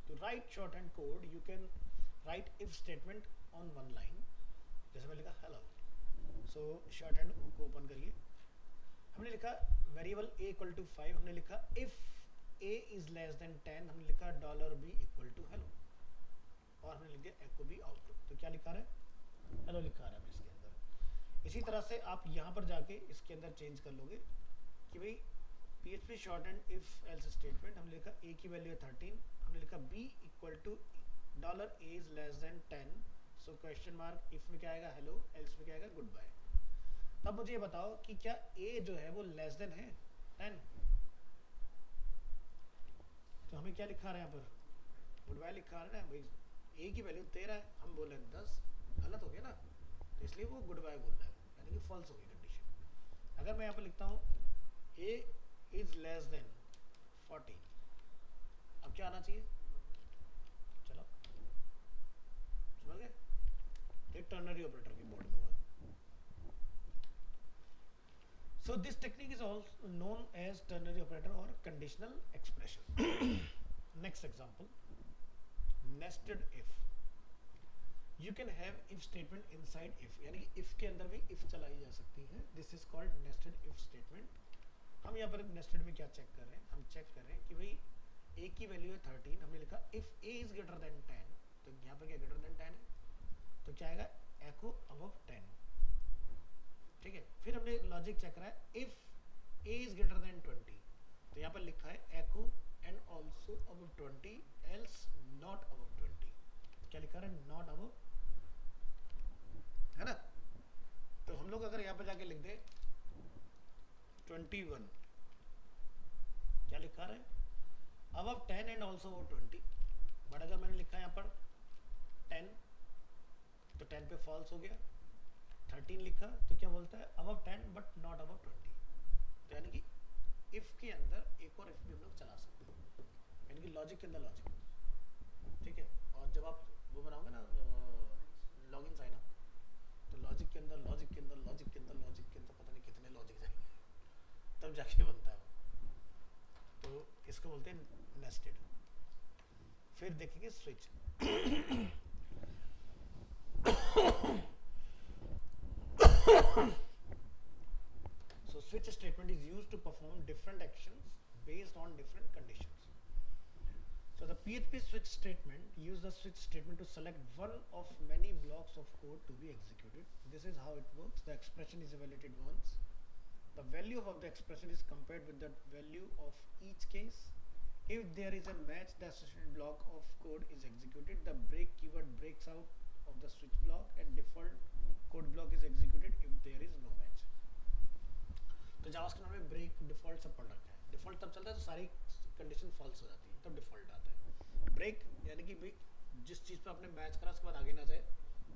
तो right short hand code, you can write if statement on one line. जैसे मैं लिखा हेलो, सो शॉर्ट हैंड को ओपन करिए। हमने लिखा वेरिएबल a इक्वल टू 5, हमने लिखा if a is less than 10, हमने लिखा $b इक्वल टू हेलो, और हमने लिख दिया एको बी आउटपुट। तो क्या लिखा रहा है? हेलो लिखा रहा है इसके अंदर। इसी तरह से आप यहाँ पर जाके इसके अंदर चेंज कर लोगे कि भाई PHP short and if else statement, हमने लिखा a की वैल्यू है 13, हमने लिखा b equal to $a is less than 10, so question mark, if में क्या आएगा? हेलो, एल्स में क्या आएगा? Goodbye. अब मुझे ये बताओ कि क्या a जो है वो लेस देन है 10? तो हमें क्या लिखा रहा है यहाँ पर? गुड बाय लिखा रहा है ना भाई। a की वैल्यू 13 है, हम बोले 10, गलत हो गया ना, तो इसलिए वो गुड बाय बोल रहा है, यानी कि फॉल्स हो गई कंडीशन। अगर मैं यहाँ पर लिखता हूँ a इज लेस देन 40, अब क्या आना चाहिए? चलो समझ गए? एक टर्नरी ऑपरेटर की बोर्ड में हुआ। So this technique is also known as ternary operator or conditional expression. Next example, nested if. You can have if statement inside if, यानी कि if के अंदर भी if चलाई जा सकती है। This is called nested if statement. हम यहाँ पर nested में क्या चेक कर रहे हैं? हम चेक कर रहे हैं कि भाई a की वैल्यू है 13, हमने लिखा if a is greater than 10, तो यहाँ पर क्या greater than 10 है, तो क्या आएगा? echo above 10, ठीक है। फिर हमने लॉजिक चेक करा है if A is greater then 20, तो यहाँ पर लिखा है एको and also above 20 else not above 20। क्या लिखा है? नॉट अबव, है ना। तो हम लोग अगर यहाँ पर जाके लिख दे 21, क्या लिखा है? Above 10 and also above 20। But अगर मैंने लिखा है यहाँ पर 10, तो 10 पे फॉल्स हो गया। 13 लिखा तो क्या बोलता है? Above 10 but not above 20। तो यानी कि इफ के अंदर एक और इफ भी हम लोग चला सकते हैं, यानी कि लॉजिक के अंदर लॉजिक, ठीक है। और जब आप वो बनाओगे ना लॉगिन साइन अप, तो लॉजिक के अंदर लॉजिक के अंदर लॉजिक के अंदर लॉजिक के अंदर पता नहीं कितने लॉजिक जाएंगे, तब जाके बनता है वो। तो इसको बोलते हैं नेस्टेड। फिर देखेंगे switch. So switch statement is used to perform different actions based on different conditions. So the PHP switch statement use the switch statement to select one of many blocks of code to be executed. This is how it works. The expression is evaluated once. The value of the expression is compared with the value of each case. If there is a match, the associated block of code is executed. The break keyword breaks out of the switch block and default code block is executed if there is no match. तो जावास्क्रिप्ट में ब्रेक डिफॉल्ट सब पढ़ रखा है। डिफॉल्ट तब चलता है तो सारी कंडीशन फॉल्स हो जाती है, तब डिफॉल्ट आता है। ब्रेक यानी कि भाई जिस चीज़ पे आपने मैच करा उसके बाद आगे ना जाए,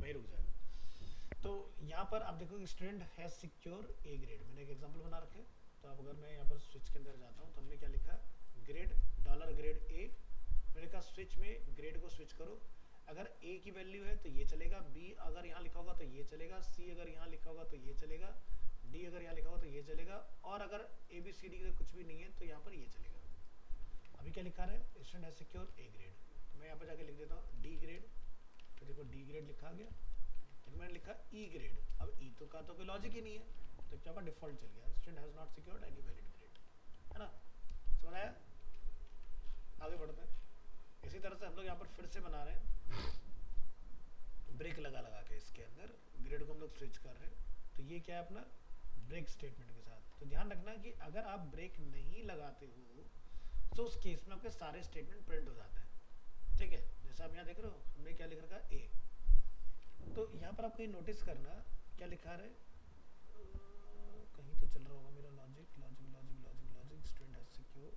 वही रुक जाए। तो यहाँ पर आप देखो student has secure A grade, मैंने एक एग्जांपल बना रखे। तो अब अगर मैं यहाँ पर स्विच के अंदर जाता हूँ तो हमने क्या लिखा? Grade dollar grade A. मैंने कहा स्विच में ग्रेड को स्विच करो। अगर ए की वैल्यू है तो ये चलेगा, बी अगर यहाँ लिखा होगा तो ये चलेगा, सी अगर यहाँ लिखा होगा तो ये चलेगा, डी अगर यहाँ लिखा होगा तो ये चलेगा, और अगर ए बी सी डी का कुछ भी नहीं है तो यहाँ पर ये चलेगा। अभी क्या लिखा है? Student has secure A grade. तो मैं यहाँ पर जाके लिख देता हूँ डी ग्रेड। तो देखो डी ग्रेड लिखा गया, लेकिन मैंने लिखा ई ग्रेड। अब ई तो का तो कोई लॉजिक ही नहीं है, तो क्या होगा? डिफॉल्ट चल गया। Student has not secured any valid grade, है ना। समझ आया? आगे बढ़ते हैं। इसी तरह से हम लोग यहाँ पर फिर से बना रहे हैं ब्रेक लगा लगा के, इसके अंदर ग्रेड को हम लोग स्विच कर रहे हैं। तो ये क्या है अपना? ब्रेक स्टेटमेंट के साथ। तो ध्यान रखना कि अगर आप ब्रेक नहीं लगाते हो तो उस केस में आपके सारे स्टेटमेंट प्रिंट हो जाते हैं, ठीक है। जैसे आप यहाँ देख रहे हो हमने क्या लिख रखा? ए। तो यहाँ पर आप कहीं नोटिस करना क्या लिखा है? कहीं तो चल रहा होगा मेरा logic logic logic logic logic student has secure,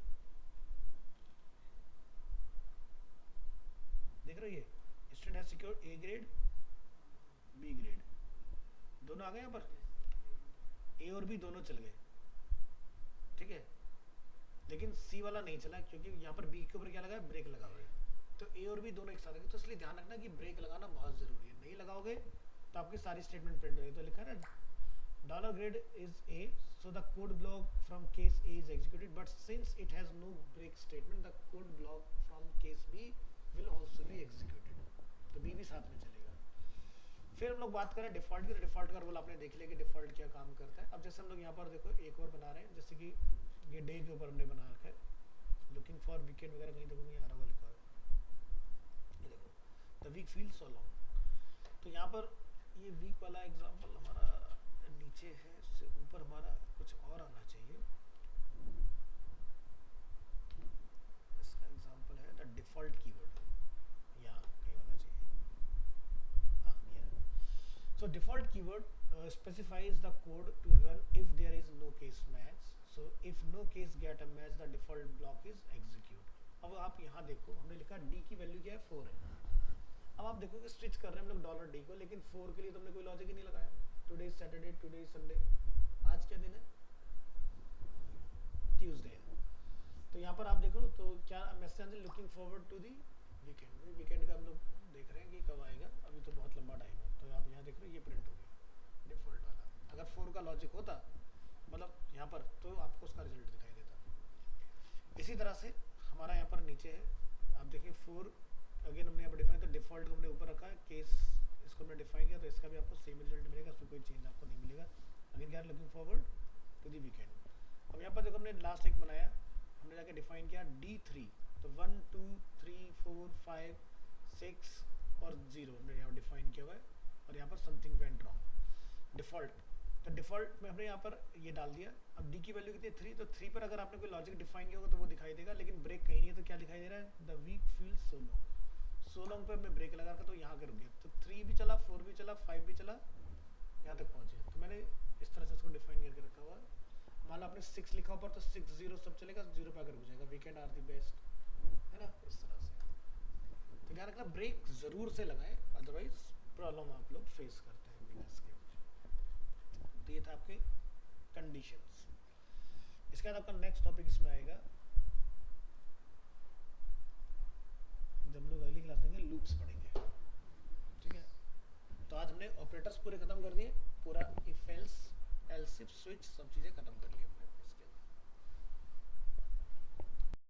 देख रहे हो ये student has secure A grade B grade, दोनों आ गए यहाँ पर। ए और बी दोनों चल गए, ठीक है। लेकिन सी वाला नहीं चला क्योंकि यहाँ पर बी के ऊपर क्या लगा है? ब्रेक लगा हुआ है। तो ए और बी दोनों एक साथ लगे, तो इसलिए ध्यान रखना कि ब्रेक लगाना बहुत जरूरी है। नहीं लगाओगे तो आपकी सारी स्टेटमेंट प्रिंट होगी। तो लिखा है dollar grade is A, so the code block from case A is executed, but since it has no break statement the code block from case B will also be executed. तो बी भी साथ में चलेगा। फिर हम लोग बात करें डिफॉल्ट की। तो डिफॉल्ट का रोल आपने देख लिया कि डिफॉल्ट क्या काम करता है। अब जैसे हम लोग यहाँ पर देखो एक और बना रहे हैं, जैसे कि ये डे के ऊपर हमने बना रखा है लुकिंग फॉर वीकेंड वगैरह, कहीं देखो नहीं आ रहा हुआ लिखा है, ये देखो the weak feel so long. तो यहाँ पर ये वीक वाला एग्जाम्पल हमारा नीचे है, इससे ऊपर हमारा कुछ और आना चाहिए। इसका एग्जाम्पल है द डिफॉल्ट कीवर्ड, यहाँ कहीं होना चाहिए। हाँ ये रहा। So default keyword specifies the code to run if there is no case match. So if no case get a match, the default block is execute. अब आप यहाँ देखो हमने लिखा d की वैल्यू क्या है? 4 है। अब आप देखो कि स्विच कर रहे हैं हम लोग डॉलर डी को, लेकिन 4 के लिए तो हमने कोई लॉजिक ही नहीं लगाया। Today is Saturday, today is Sunday, आज क्या दिन है? ट्यूसडे है। तो यहाँ पर आप देखो तो क्या मैसेज है? Looking forward to the weekend. Weekend का हम लोग देख रहे हैं कि कब आएगा, अभी तो बहुत लंबा टाइम है। तो आप यहाँ देख रहे हो ये प्रिंट हो गया डिफॉल्ट वाला। अगर 4 का लॉजिक होता मतलब यहाँ पर, तो आपको उसका रिजल्ट दिखाई देता। इसी तरह से हमारा यहाँ पर नीचे है, आप देखिए 4 अगेन हमने यहाँ पर डिफाइन, तो डिफॉल्ट को हमने ऊपर रखा है, केस इसको हमने डिफाइन किया, तो इसका भी आपको सेम रिजल्ट मिलेगा, उसमें कोई चेंज आपको नहीं मिलेगा। अगेन क्या है? Looking forward to the weekend. अब यहाँ पर देखो हमने लास्ट एक बनाया, हमने जाके डिफाइन किया D3। तो 1 2 3 4 5 6 और 0 हमने यहाँ डिफाइन किया हुआ है, और यहाँ पर समथिंग वेंट रॉन्ग डिफॉल्ट। तो डिफ़ॉल्ट में हमने यहाँ पर ये डाल दिया। अब डी की वैल्यू कितनी है 3, तो 3 पर अगर आपने कोई लॉजिक डिफाइन किया होगा तो वो दिखाई देगा, लेकिन ब्रेक कहीं नहीं है तो क्या दिखाई दे रहा है, the weak feel so long. So long पे हमने ब्रेक लगा रखा तो यहाँ के रुक गया, तो 3 भी चला, 4 भी चला, 5 भी चला, यहाँ तक पहुँचे। तो मैंने इस तरह से इसको डिफाइन करके रखा हुआ। मान लो आपने 6 लिखा ऊपर तो 6 0 सब चलेगा, 0 पे आकर रुक जाएगा, वीकेंड आर दी बेस्ट, है ना, इस तरह से। तो ध्यान रखना ब्रेक ज़रूर से लगाएं, अदरवाइज प्रॉब्लम आप लोग फेस करते हैं बिना इसके। तो ये था आपके कंडीशंस। इसके बाद आपका नेक्स्ट टॉपिक इसमें आएगा जब हम लोग अगली क्लास में लूप्स पढ़ेंगे, ठीक है। तो आज हमने ऑपरेटर्स पूरे खत्म कर दिए, पूरा if else else if switch सब चीज़ें खत्म कर ली हमने।